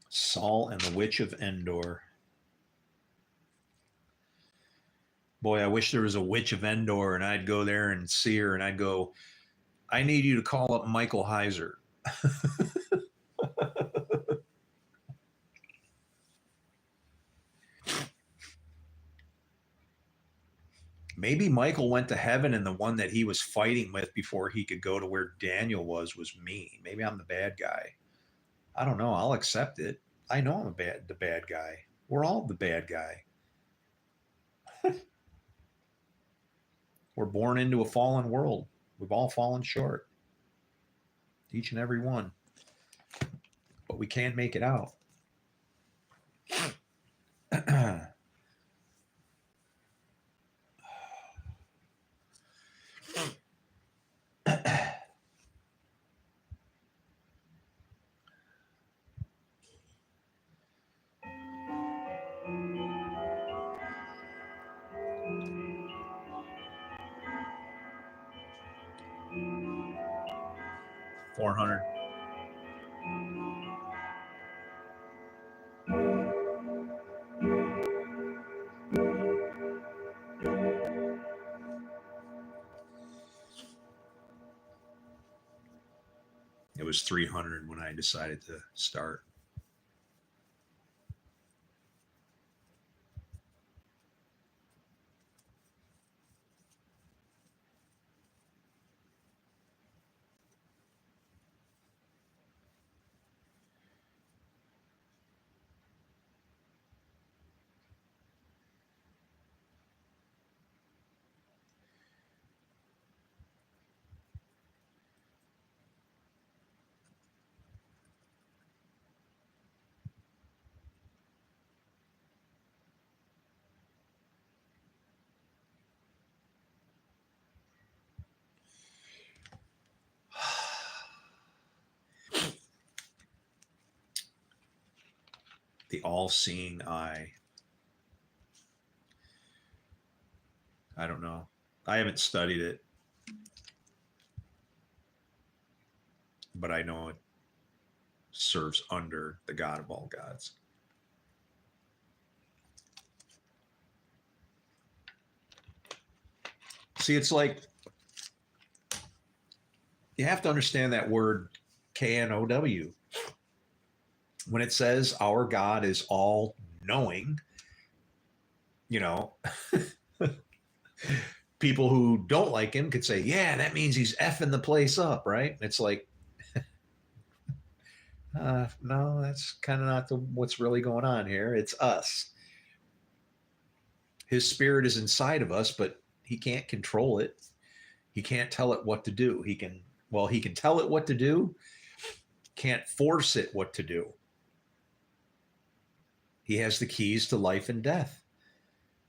Saul and the Witch of Endor. Boy, I wish there was a Witch of Endor and I'd go there and see her and I'd go, I need you to call up Michael Heiser. Maybe Michael went to heaven and the one that he was fighting with before he could go to where Daniel was me. Maybe I'm the bad guy. I don't know. I'll accept it. I know I'm the bad guy. We're all the bad guy. We're born into a fallen world. We've all fallen short. Each and every one. But we can't make it out. $400. It was 300 when I decided to start. The all-seeing eye. I don't know. I haven't studied it, but I know it serves under the God of all gods. See, it's like you have to understand that word K-N-O-W. When it says our God is all knowing, you know, people who don't like him could say, yeah, that means he's effing the place up, right? It's like, no, that's kind of not what's really going on here. It's us. His spirit is inside of us, but he can't control it. He can't tell it what to do. He can tell it what to do, can't force it what to do. He has the keys to life and death.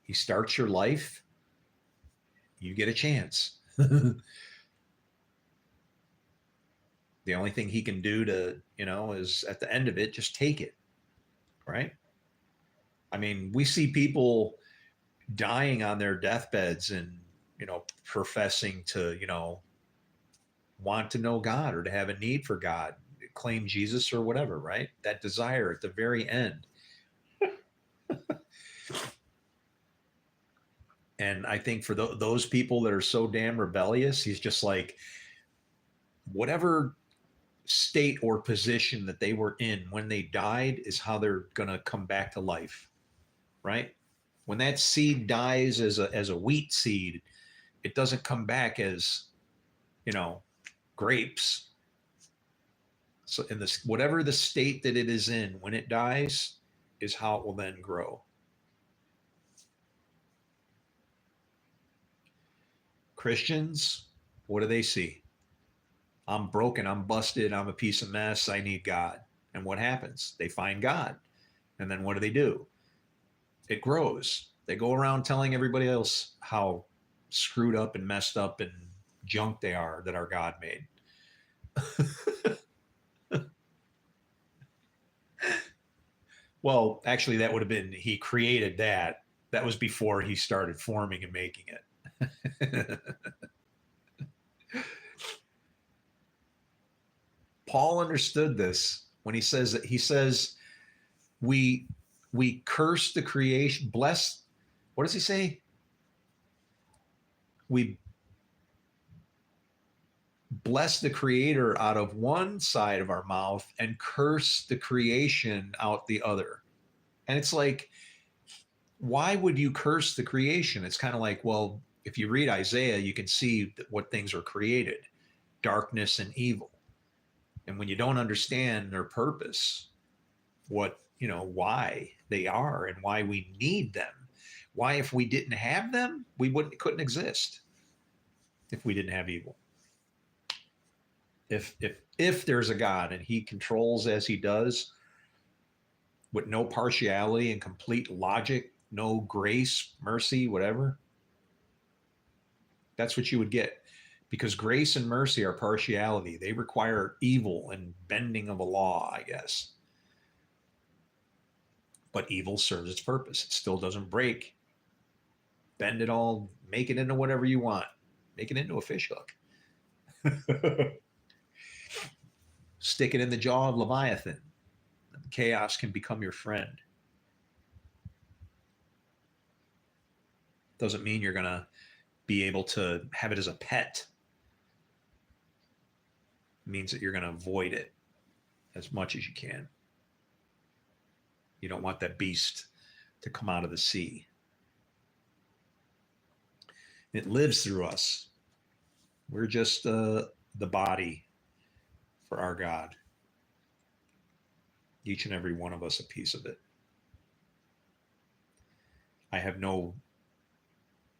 He starts your life, you get a chance. The only thing he can do to, is at the end of it, just take it, right? I mean, we see people dying on their deathbeds and, professing to, want to know God or to have a need for God, claim Jesus or whatever, right? That desire at the very end. And I think for those people that are so damn rebellious, he's just like, whatever state or position that they were in when they died is how they're going to come back to life, right? When that seed dies as a wheat seed, it doesn't come back as, grapes. So in this, whatever the state that it is in when it dies is how it will then grow. Christians, what do they see? I'm broken, I'm busted, I'm a piece of mess, I need God. And what happens? They find God. And then what do? It grows. They go around telling everybody else how screwed up and messed up and junk they are that our God made. Well, actually, that would have been, he created that. That was before he started forming and making it. Paul understood this when he says we curse the creation, bless, what does he say? We bless the creator out of one side of our mouth and curse the creation out the other. And it's like, why would you curse the creation? It's kind of like, well, if you read Isaiah, you can see what things are created, darkness and evil. And when you don't understand their purpose, why they are and why we need them, why if we didn't have them, we couldn't exist if we didn't have evil. If there's a God and he controls as he does with no partiality and complete logic, no grace, mercy, whatever, that's what you would get. Because grace and mercy are partiality. They require evil and bending of a law, I guess. But evil serves its purpose. It still doesn't break. Bend it all, make it into whatever you want. Make it into a fish hook. Stick it in the jaw of Leviathan. Chaos can become your friend. Doesn't mean you're going to be able to have it as a pet. It means that you're going to avoid it as much as you can. You don't want that beast to come out of the sea. It lives through us. We're just the body for our God. Each and every one of us a piece of it. I have no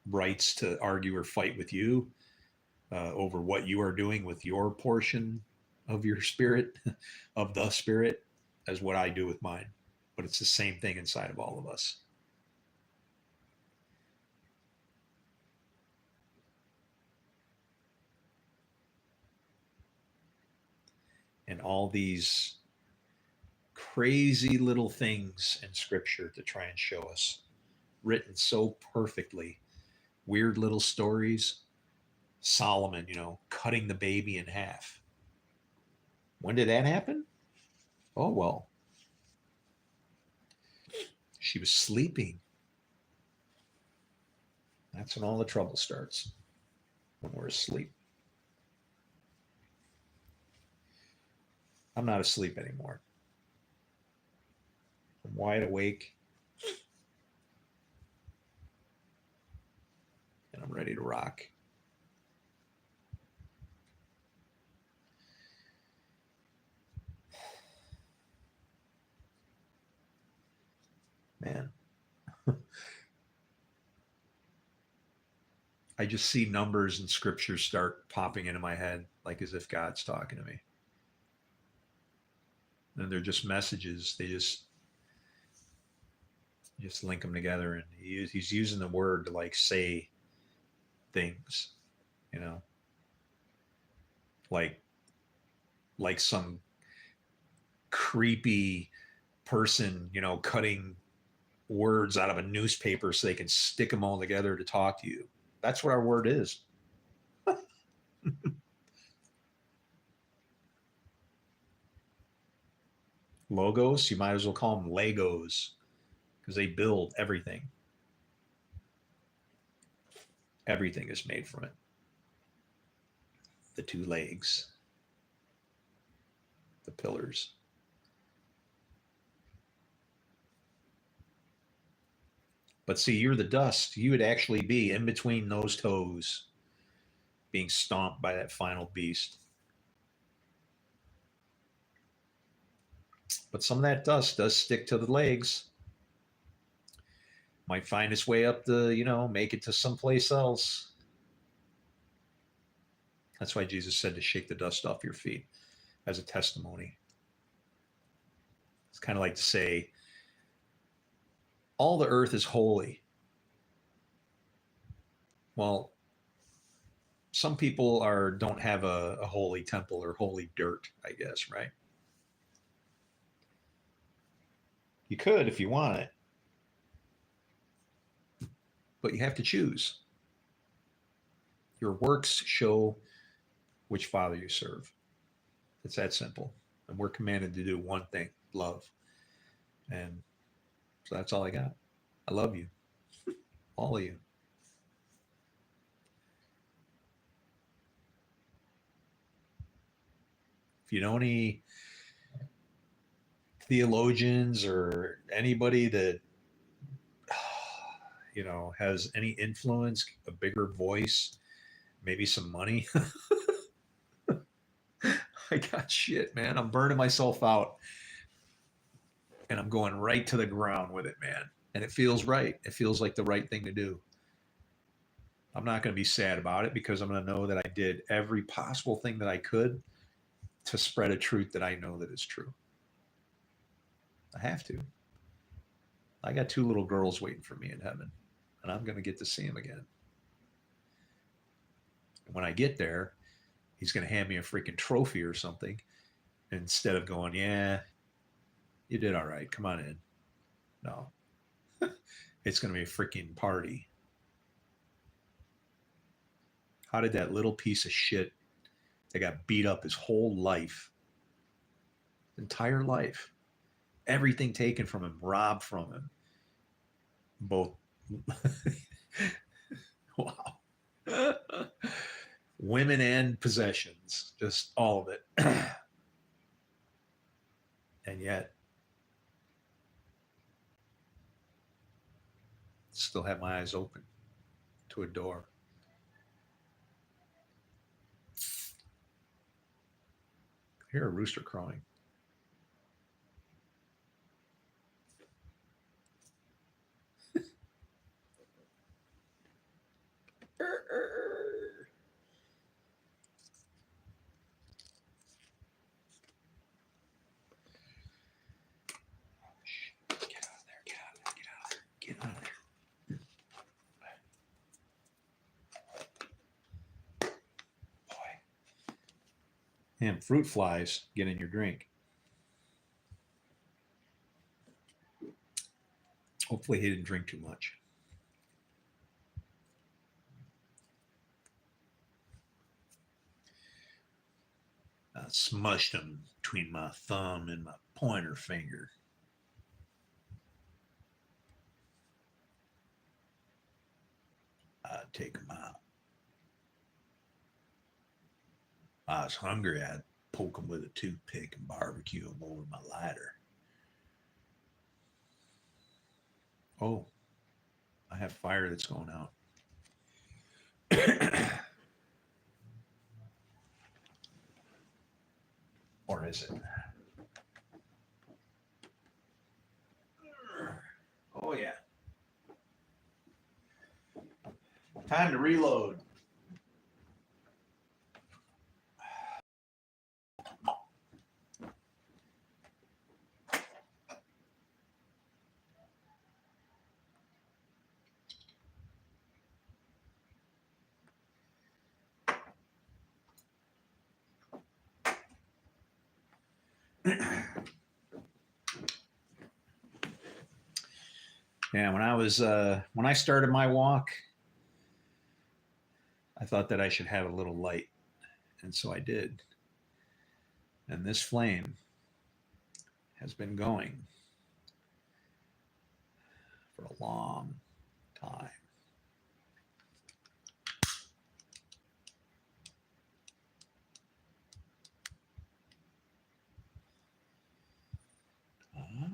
rights to argue or fight with you over what you are doing with your portion of your spirit, of the spirit, as what I do with mine. But it's the same thing inside of all of us. And all these crazy little things in scripture to try and show us, written so perfectly, weird little stories. Solomon, cutting the baby in half. When did that happen? Oh, well, she was sleeping. That's when all the trouble starts, when we're asleep. I'm not asleep anymore. I'm wide awake. And I'm ready to rock. Man. I just see numbers and scriptures start popping into my head, like as if God's talking to me. And they're just messages. They just link them together. And he's using the word to like say things, like some creepy person, cutting words out of a newspaper so they can stick them all together to talk to you. That's what our word is. Logos, you might as well call them Legos because they build everything. Everything is made from it. The two legs, the pillars. But see, you're the dust. You would actually be in between those toes being stomped by that final beast. But some of that dust does stick to the legs. Might find its way up the, make it to someplace else. That's why Jesus said to shake the dust off your feet as a testimony. It's kind of like to say, all the earth is holy. Well, some people don't have a holy temple or holy dirt, I guess, right? You could if you want it, but you have to choose. Your works show which Father you serve. It's that simple. And we're commanded to do one thing, love. And so that's all I got. I love you. All of you. If you know any theologians or anybody that has any influence, a bigger voice, maybe some money, I got shit, man. I'm burning myself out. And I'm going right to the ground with it, man. And it feels right. It feels like the right thing to do. I'm not going to be sad about it because I'm going to know that I did every possible thing that I could to spread a truth that I know that is true. I have to. I got 2 little girls waiting for me in heaven, and I'm going to get to see them again. When I get there, he's going to hand me a freaking trophy or something instead of going, yeah, you did all right. Come on in. No. It's going to be a freaking party. How did that little piece of shit that got beat up his whole life, entire life, everything taken from him, robbed from him, both, wow, women and possessions, just all of it. And yet, still have my eyes open to a door. I hear a rooster crowing. Get out of there. Boy. And fruit flies get in your drink. Hopefully he didn't drink too much. I smushed him between my thumb and my pointer finger. I'd take him out. I was hungry. I'd poke him with a toothpick and barbecue him over my lighter. Oh, I have fire that's going out. Or is it? Oh, yeah. Time to reload. Yeah, when I started my walk, I thought that I should have a little light, and so I did. And this flame has been going for a long time. Uh,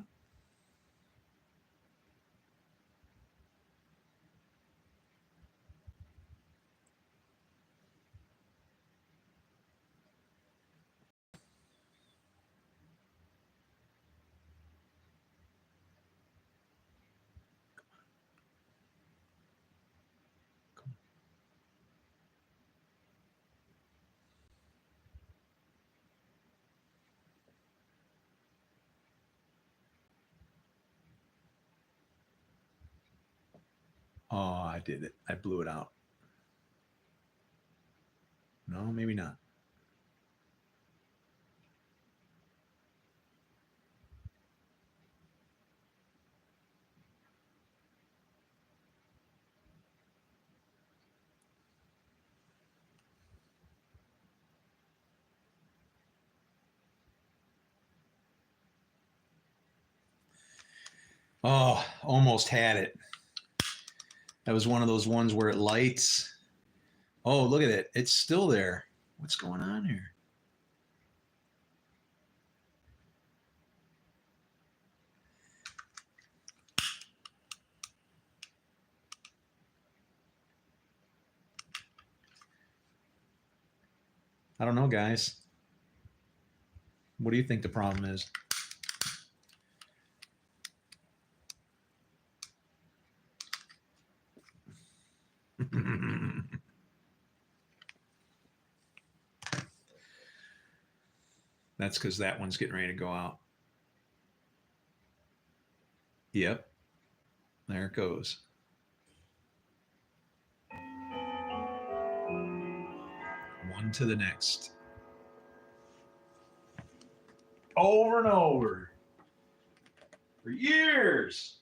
oh, I did it. I blew it out. No, maybe not. Oh, almost had it. That was one of those ones where it lights. Oh, look at it. It's still there. What's going on here? I don't know, guys. What do you think the problem is? That's because that one's getting ready to go out. Yep. There it goes. One to the next. Over and over. For years.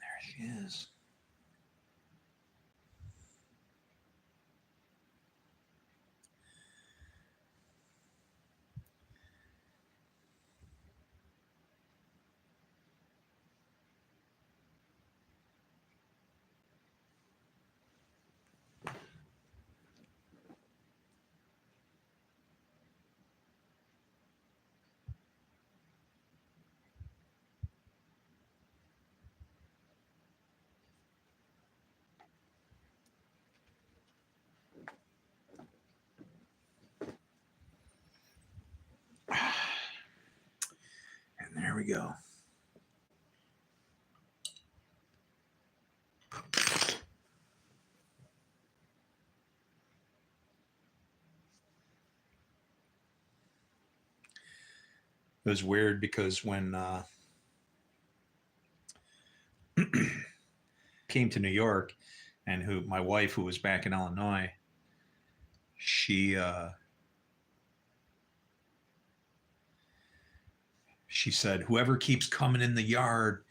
There she is. And there we go. It was weird because when came to New York, and who my wife, who was back in Illinois, she said, "Whoever keeps coming in the yard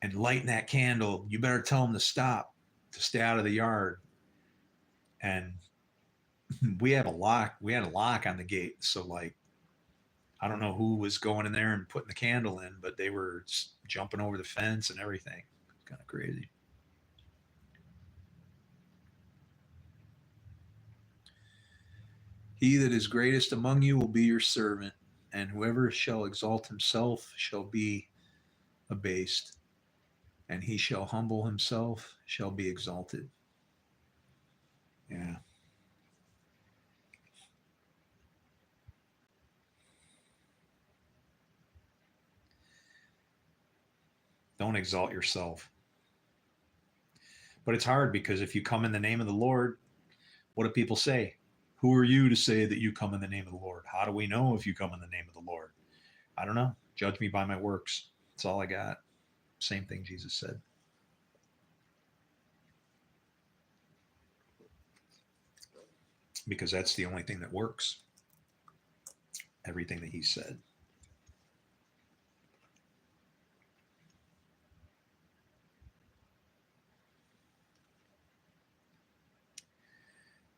and lighting that candle, you better tell them to stop, to stay out of the yard." And we have a lock. We had a lock on the gate, so like I don't know who was going in there and putting the candle in, but they were jumping over the fence and everything. It's kind of crazy. He that is greatest among you will be your servant, and whoever shall exalt himself shall be abased, and he shall humble himself shall be exalted. Yeah. Don't exalt yourself. But it's hard because if you come in the name of the Lord, what do people say? Who are you to say that you come in the name of the Lord? How do we know if you come in the name of the Lord? I don't know. Judge me by my works. That's all I got. Same thing Jesus said. Because that's the only thing that works. Everything that he said.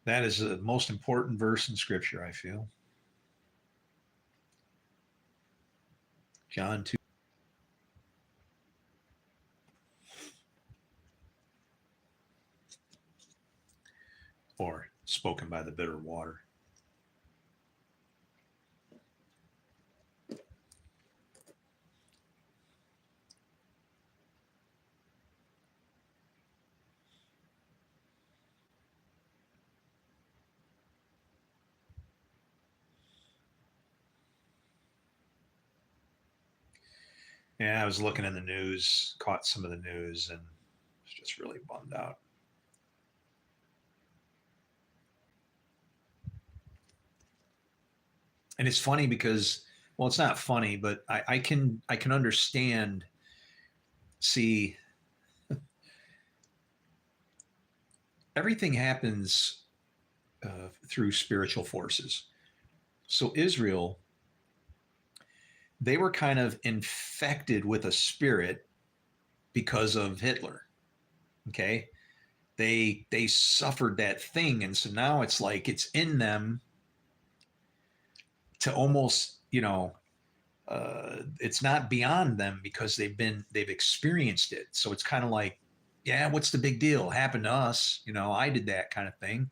That is the most important verse in Scripture, I feel. John 2. Or spoken by the bitter water. Yeah, I was looking in the news, caught some of the news, and was just really bummed out. And it's funny because, well, it's not funny, but I can understand. See, everything happens through spiritual forces. So Israel, they were kind of infected with a spirit because of Hitler. Okay, they suffered that thing, and so now it's like it's in them to almost, it's not beyond them because they've experienced it. So it's kind of like, yeah, what's the big deal? It happened to us, I did that kind of thing.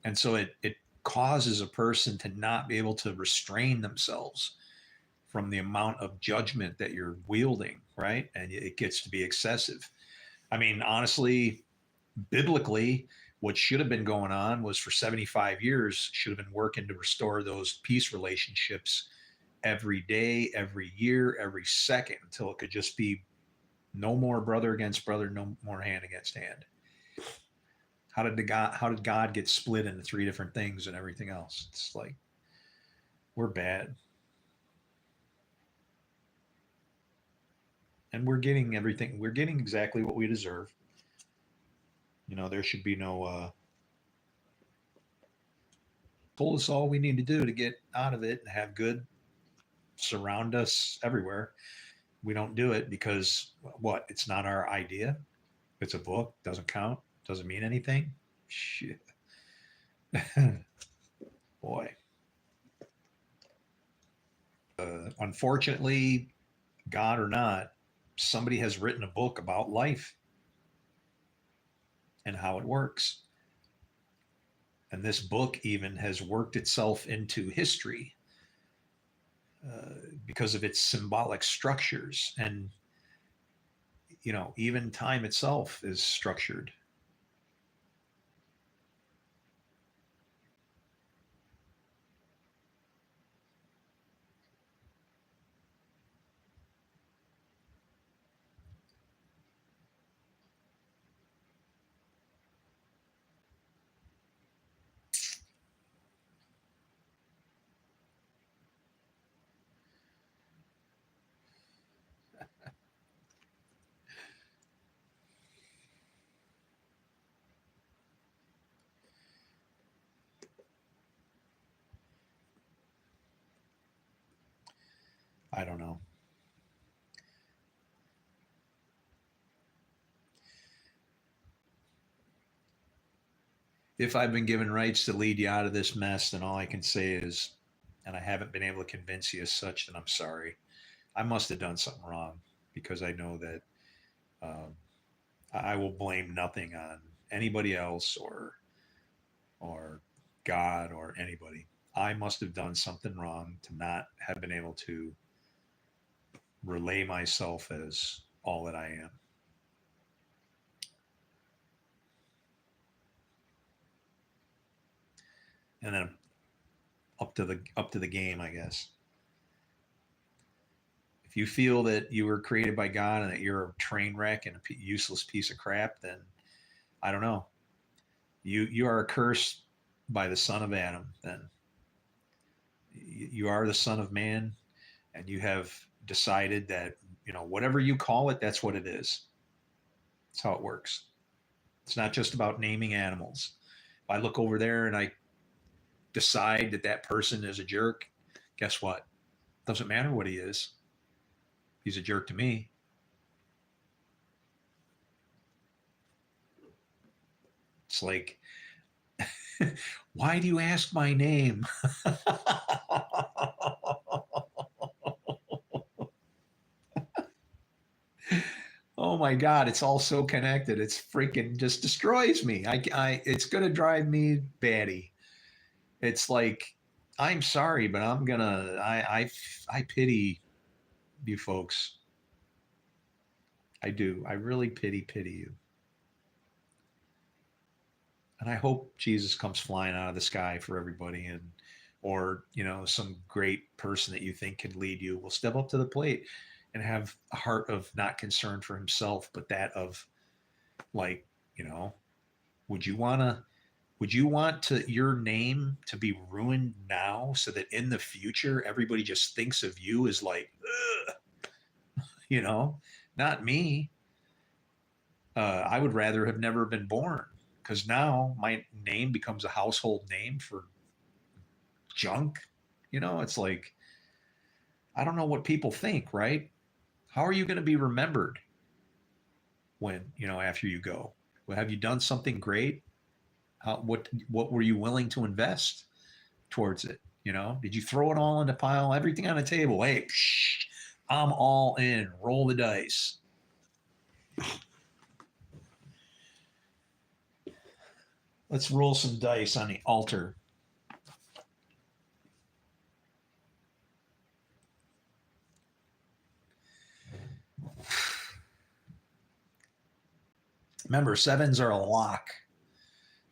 And so it causes a person to not be able to restrain themselves from the amount of judgment that you're wielding, right? And it gets to be excessive. I mean, honestly, biblically, what should have been going on was for 75 years, should have been working to restore those peace relationships every day, every year, every second until it could just be no more brother against brother, no more hand against hand. How did God get split into three different things and everything else? It's like we're bad. And we're getting everything. We're getting exactly what we deserve. There should be no told us all we need to do to get out of it and have good surround us everywhere. We don't do it because what? It's not our idea. It's a book, doesn't count, doesn't mean anything. Shit. Boy. Unfortunately, God or not, somebody has written a book about life and how it works. And this book even has worked itself into history because of its symbolic structures. And, even time itself is structured. I don't know. If I've been given rights to lead you out of this mess, then all I can say is, and I haven't been able to convince you as such, then I'm sorry. I must have done something wrong because I know that um, I will blame nothing on anybody else or God or anybody. I must have done something wrong to not have been able to relay myself as all that I am. And then up to the game, I guess. If you feel that you were created by God and that you're a train wreck and a useless piece of crap, then I don't know. You are cursed by the son of Adam. Then you are the son of man, and you have decided that whatever you call it, that's what it is. That's how it works. It's not just about naming animals. If I look over there and I decide that that person is a jerk, guess what? Doesn't matter what he is. He's a jerk to me. It's like, why do you ask my name? Oh my God, it's all so connected. It's freaking just destroys me. It's going to drive me batty. It's like, I'm sorry, but I pity you folks. I do. I really pity you. And I hope Jesus comes flying out of the sky for everybody, and or some great person that you think can lead you will step up to the plate and have a heart of not concern for himself, but that of, like, would you want to your name to be ruined now so that in the future everybody just thinks of you as like, not me. I would rather have never been born, because now my name becomes a household name for junk. It's like, I don't know what people think, right? How are you going to be remembered when, after you go? Well, have you done something great? What were you willing to invest towards it? Did you throw it all in the pile, everything on the table? Hey, I'm all in. Roll the dice. Let's roll some dice on the altar. Remember, sevens are a lock.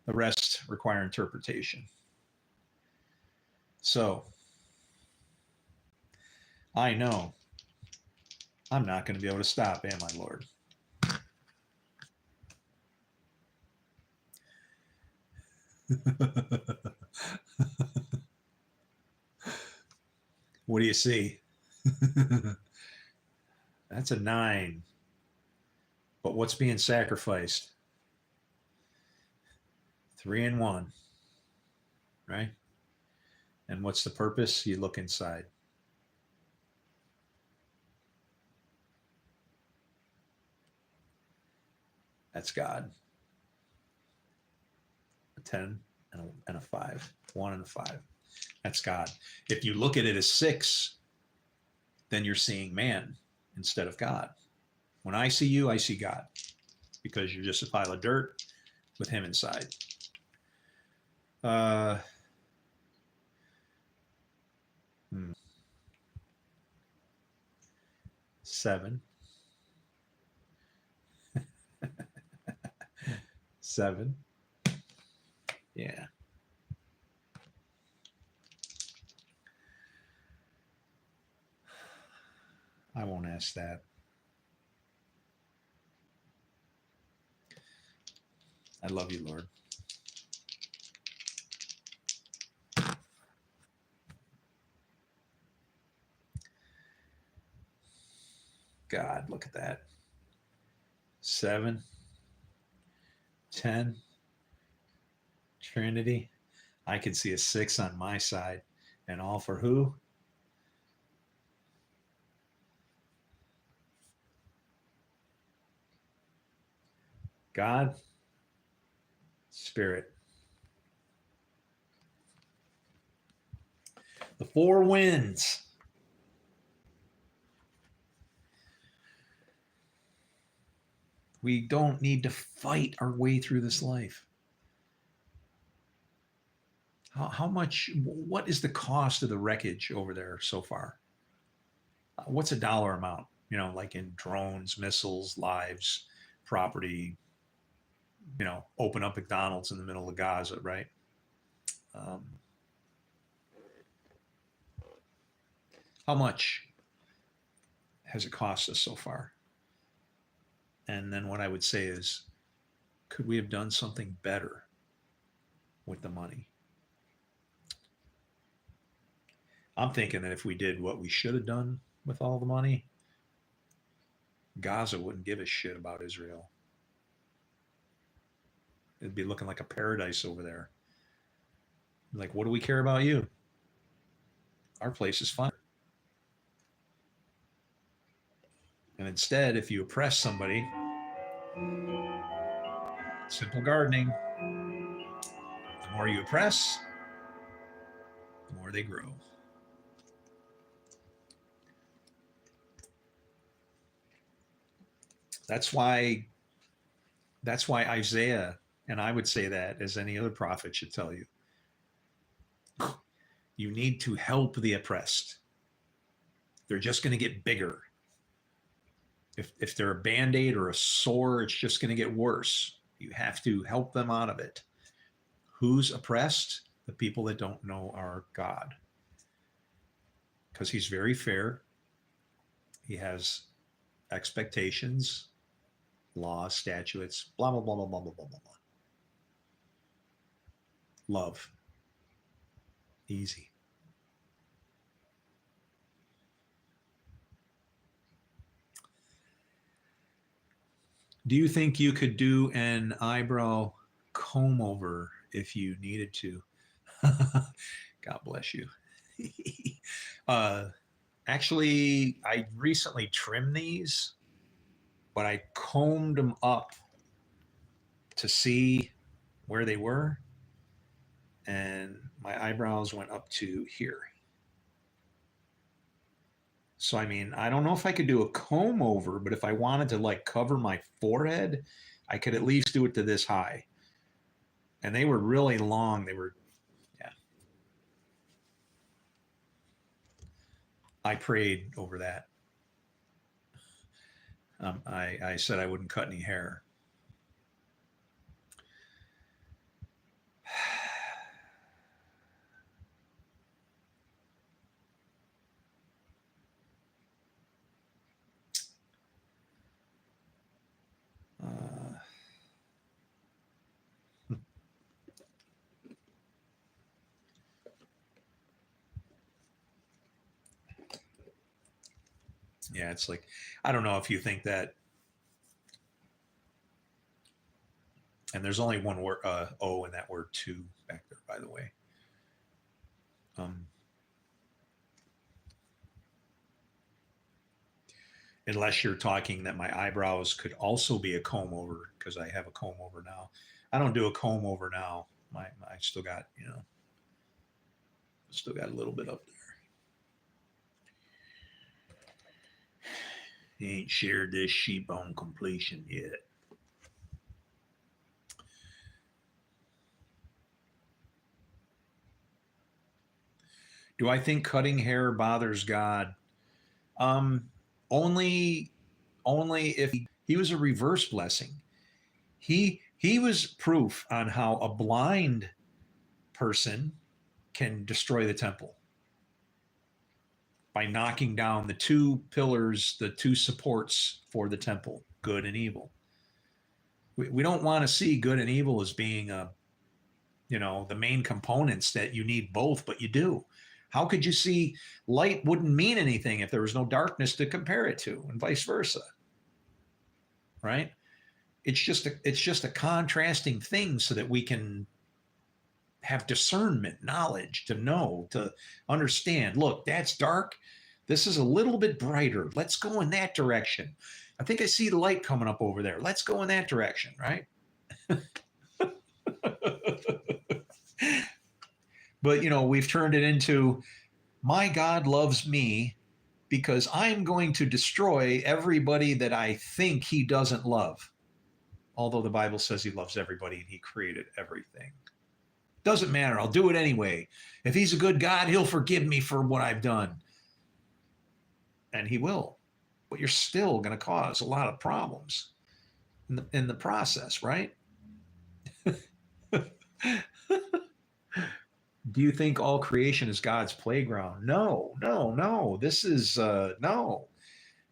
The rest require interpretation. So, I know I'm not going to be able to stop, am I, Lord? What do you see? That's a 9. But what's being sacrificed? 3 and 1, right? And what's the purpose? You look inside. That's God. A 10 and a 5. 1 and a 5. That's God. If you look at it as 6, then you're seeing man instead of God. When I see you, I see God, because you're just a pile of dirt with him inside. 7. 7. Yeah. I won't ask that. I love you, Lord. God, look at that. 7, 10, Trinity. I can see a 6 on my side. And all for who? God, Spirit. The 4 winds. We don't need to fight our way through this life. How much, what is the cost of the wreckage over there so far? What's a dollar amount? Like in drones, missiles, lives, property, open up McDonald's in the middle of Gaza, right? How much has it cost us so far? And then what I would say is, Could we have done something better with the money? I'm thinking that if we did what we should have done with all the money, Gaza wouldn't give a shit about Israel. It'd be looking like a paradise over there. Like, what do we care about you? Our place is fine. And instead, if you oppress somebody, simple gardening, the more you oppress, the more they grow. That's why Isaiah, and I would say that as any other prophet should tell you, you need to help the oppressed. They're just going to get bigger. If they're a band-aid or a sore, it's just going to get worse. You have to help them out of it. Who's oppressed? The people that don't know our God. Because he's very fair. He has expectations, laws, statutes, blah, blah, blah, blah, blah, blah, blah, blah. Love. Easy. Do you think you could do an eyebrow comb over if you needed to? God bless you. Actually, I recently trimmed these, but I combed them up to see where they were, and my eyebrows went up to here. So, I mean, I don't know if I could do a comb over, but if I wanted to like cover my forehead, I could at least do it to this high. And they were really long. They were, yeah. I prayed over that. I said I wouldn't cut any hair. Yeah, it's like, I don't know if you think that, and there's only one word, O in that word too back there, by the way. Unless you're talking that my eyebrows could also be a comb over, because I have a comb over now. I don't do a comb over now. I still got, still got a little bit up there. He ain't shared this sheep on completion yet. Do I think cutting hair bothers God? Only if he was a reverse blessing. He was proof on how a blind person can destroy the temple by knocking down the two pillars, the two supports for the temple, good and evil. We don't want to see good and evil as being the main components that you need both, but you do. How could you see light wouldn't mean anything if there was no darkness to compare it to, and vice versa? Right? It's just a contrasting thing so that we can have discernment, knowledge, to know, to understand. Look, that's dark. This is a little bit brighter. Let's go in that direction. I think I see the light coming up over there. Let's go in that direction, right? But, we've turned it into, my God loves me because I'm going to destroy everybody that I think he doesn't love. Although the Bible says he loves everybody and he created everything. Doesn't matter. I'll do it anyway. If he's a good God, he'll forgive me for what I've done. And he will. But you're still going to cause a lot of problems in the process, right? Do you think all creation is God's playground? No. This is no.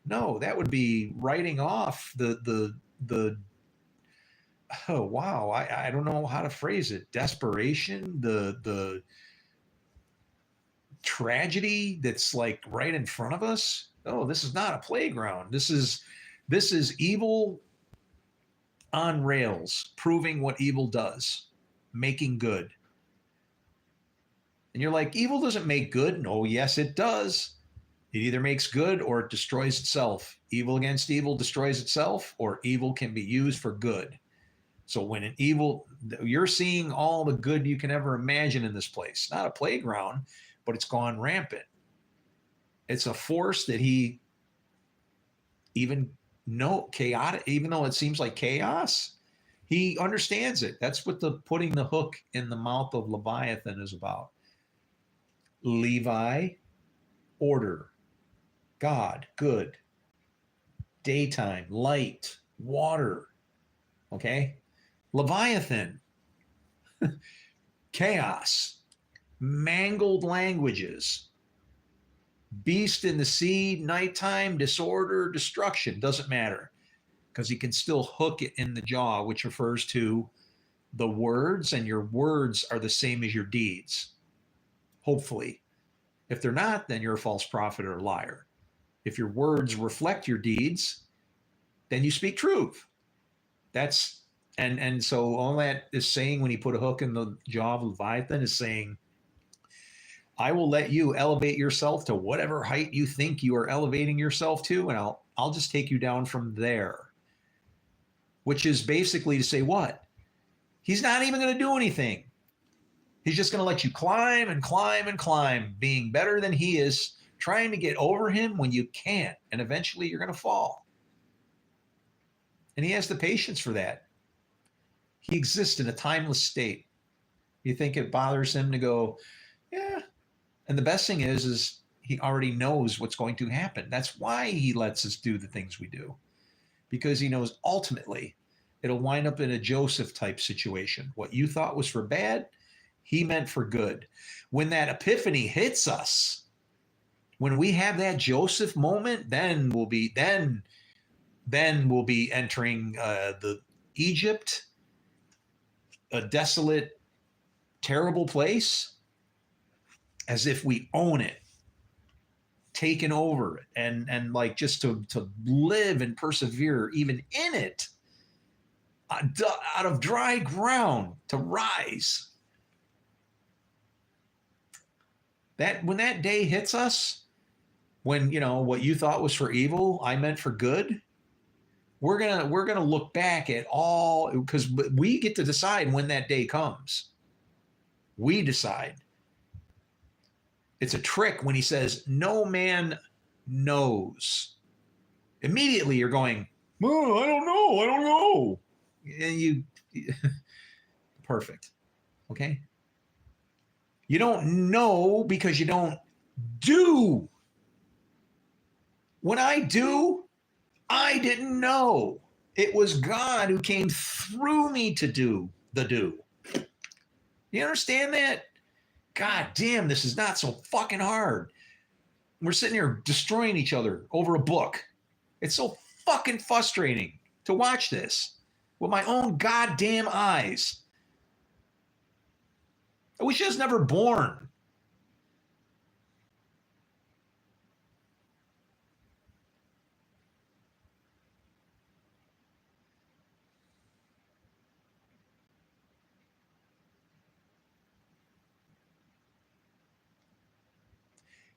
That would be writing off the oh wow, I don't know how to phrase it. Desperation, the tragedy that's like right in front of us. Oh, this is not a playground. This is evil on rails, proving what evil does, making good. And you're like, evil doesn't make good. No, yes, it does. It either makes good or it destroys itself. Evil against evil destroys itself, or evil can be used for good. So when an evil, you're seeing all the good you can ever imagine in this place. Not a playground, but it's gone rampant. It's a force that he even know chaotic, even though it seems like chaos, he understands it. That's what the putting the hook in the mouth of Leviathan is about. Levi, order, God, good, daytime, light, water. Okay. Leviathan, chaos, mangled languages, beast in the sea, nighttime, disorder, destruction. Doesn't matter because he can still hook it in the jaw, which refers to the words, and your words are the same as your deeds. Hopefully. If they're not, then you're a false prophet or a liar. If your words reflect your deeds, then you speak truth. That's and so all that is saying when he put a hook in the jaw of Leviathan is saying, I will let you elevate yourself to whatever height you think you are elevating yourself to, and I'll just take you down from there. Which is basically to say what? He's not even going to do anything. He's just going to let you climb and climb and climb, being better than he is, trying to get over him when you can't, and eventually you're going to fall. And he has the patience for that. He exists in a timeless state. You think it bothers him to go, yeah. And the best thing is he already knows what's going to happen. That's why he lets us do the things we do, because he knows ultimately it'll wind up in a Joseph type situation. What you thought was for bad, he meant for good. When that epiphany hits us, when we have that Joseph moment, then we'll be entering the Egypt, a desolate, terrible place, as if we own it, taken over it, and like just to live and persevere even in it, out of dry ground to rise. That when that day hits us, when what you thought was for evil, I meant for good. We're gonna look back at all, because we get to decide when that day comes. We decide. It's a trick when he says, no man knows. Immediately you're going, oh, I don't know. And you, perfect. Okay. You don't know because you don't do. When I do, I didn't know. It was God who came through me to do the do. You understand that? God damn, this is not so fucking hard. We're sitting here destroying each other over a book. It's so fucking frustrating to watch this with my own goddamn eyes. I wish I was never born.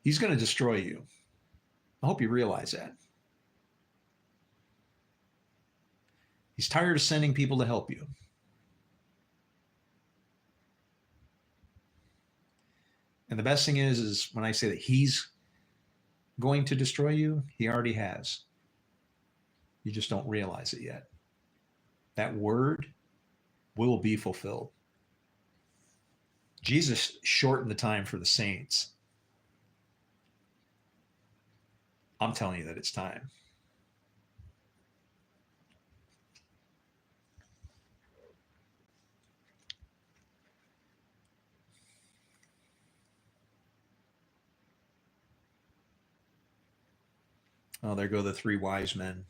He's going to destroy you. I hope you realize that. He's tired of sending people to help you. And the best thing is when I say that he's going to destroy you, he already has. You just don't realize it yet. That word will be fulfilled. Jesus shortened the time for the saints. I'm telling you that it's time. Oh, there go the three wise men.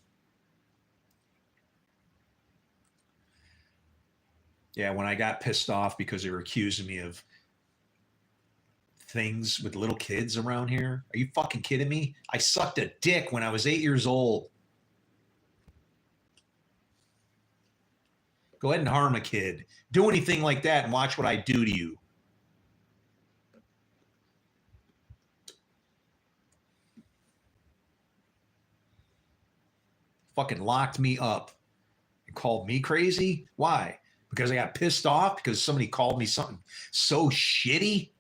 Yeah, when I got pissed off because they were accusing me of things with little kids around here. Are you fucking kidding me? I sucked a dick when I was 8 years old. Go ahead and harm a kid. Do anything like that and watch what I do to you. Fucking locked me up and called me crazy. Why? Because I got pissed off because somebody called me something so shitty,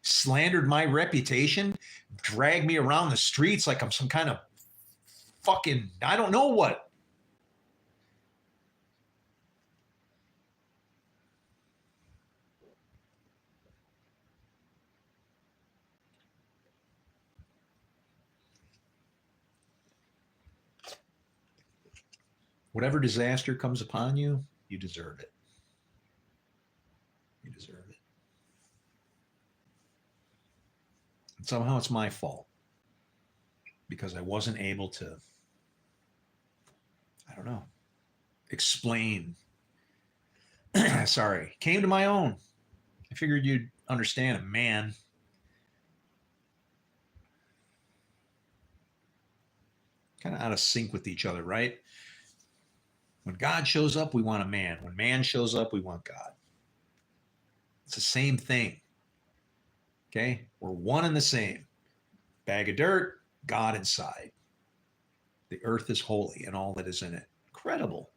slandered my reputation, dragged me around the streets like I'm some kind of fucking, I don't know what. Whatever disaster comes upon you, you deserve it. You deserve it. And somehow it's my fault because I wasn't able to, I don't know, explain. Sorry, came to my own. I figured you'd understand a man. Kind of out of sync with each other, right? When God shows up, we want a man. When man shows up, we want God. It's the same thing. Okay? We're one and the same. Bag of dirt, God inside. The earth is holy and all that is in it. Incredible.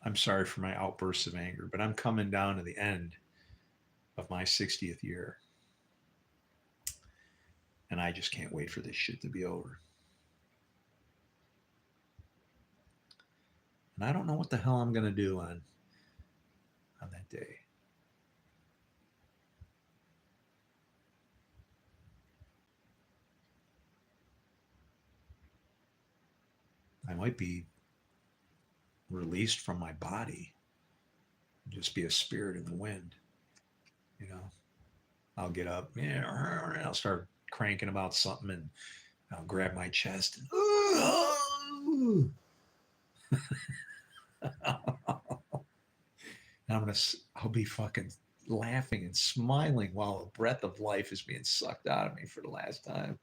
I'm sorry for my outbursts of anger, but I'm coming down to the end of my 60th year. And I just can't wait for this shit to be over. And I don't know what the hell I'm going to do on that day. I might be released from my body, just be a spirit in the wind. You know, I'll get up, and I'll start cranking about something, and I'll grab my chest and I'll be fucking laughing and smiling while the breath of life is being sucked out of me for the last time.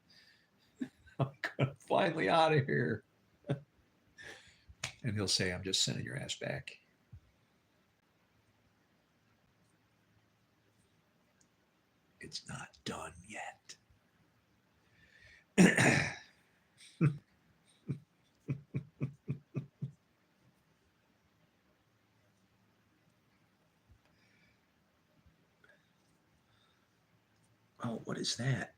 I'm finally out of here. And he'll say, I'm just sending your ass back. It's not done yet. Oh, what is that?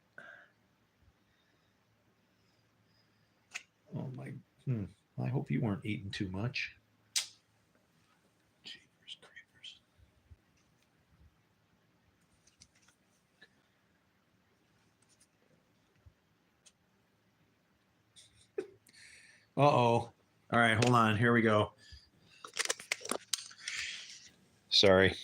Oh, my. I hope you weren't eating too much. Jeepers creepers. Uh-oh. All right, hold on. Here we go. Sorry.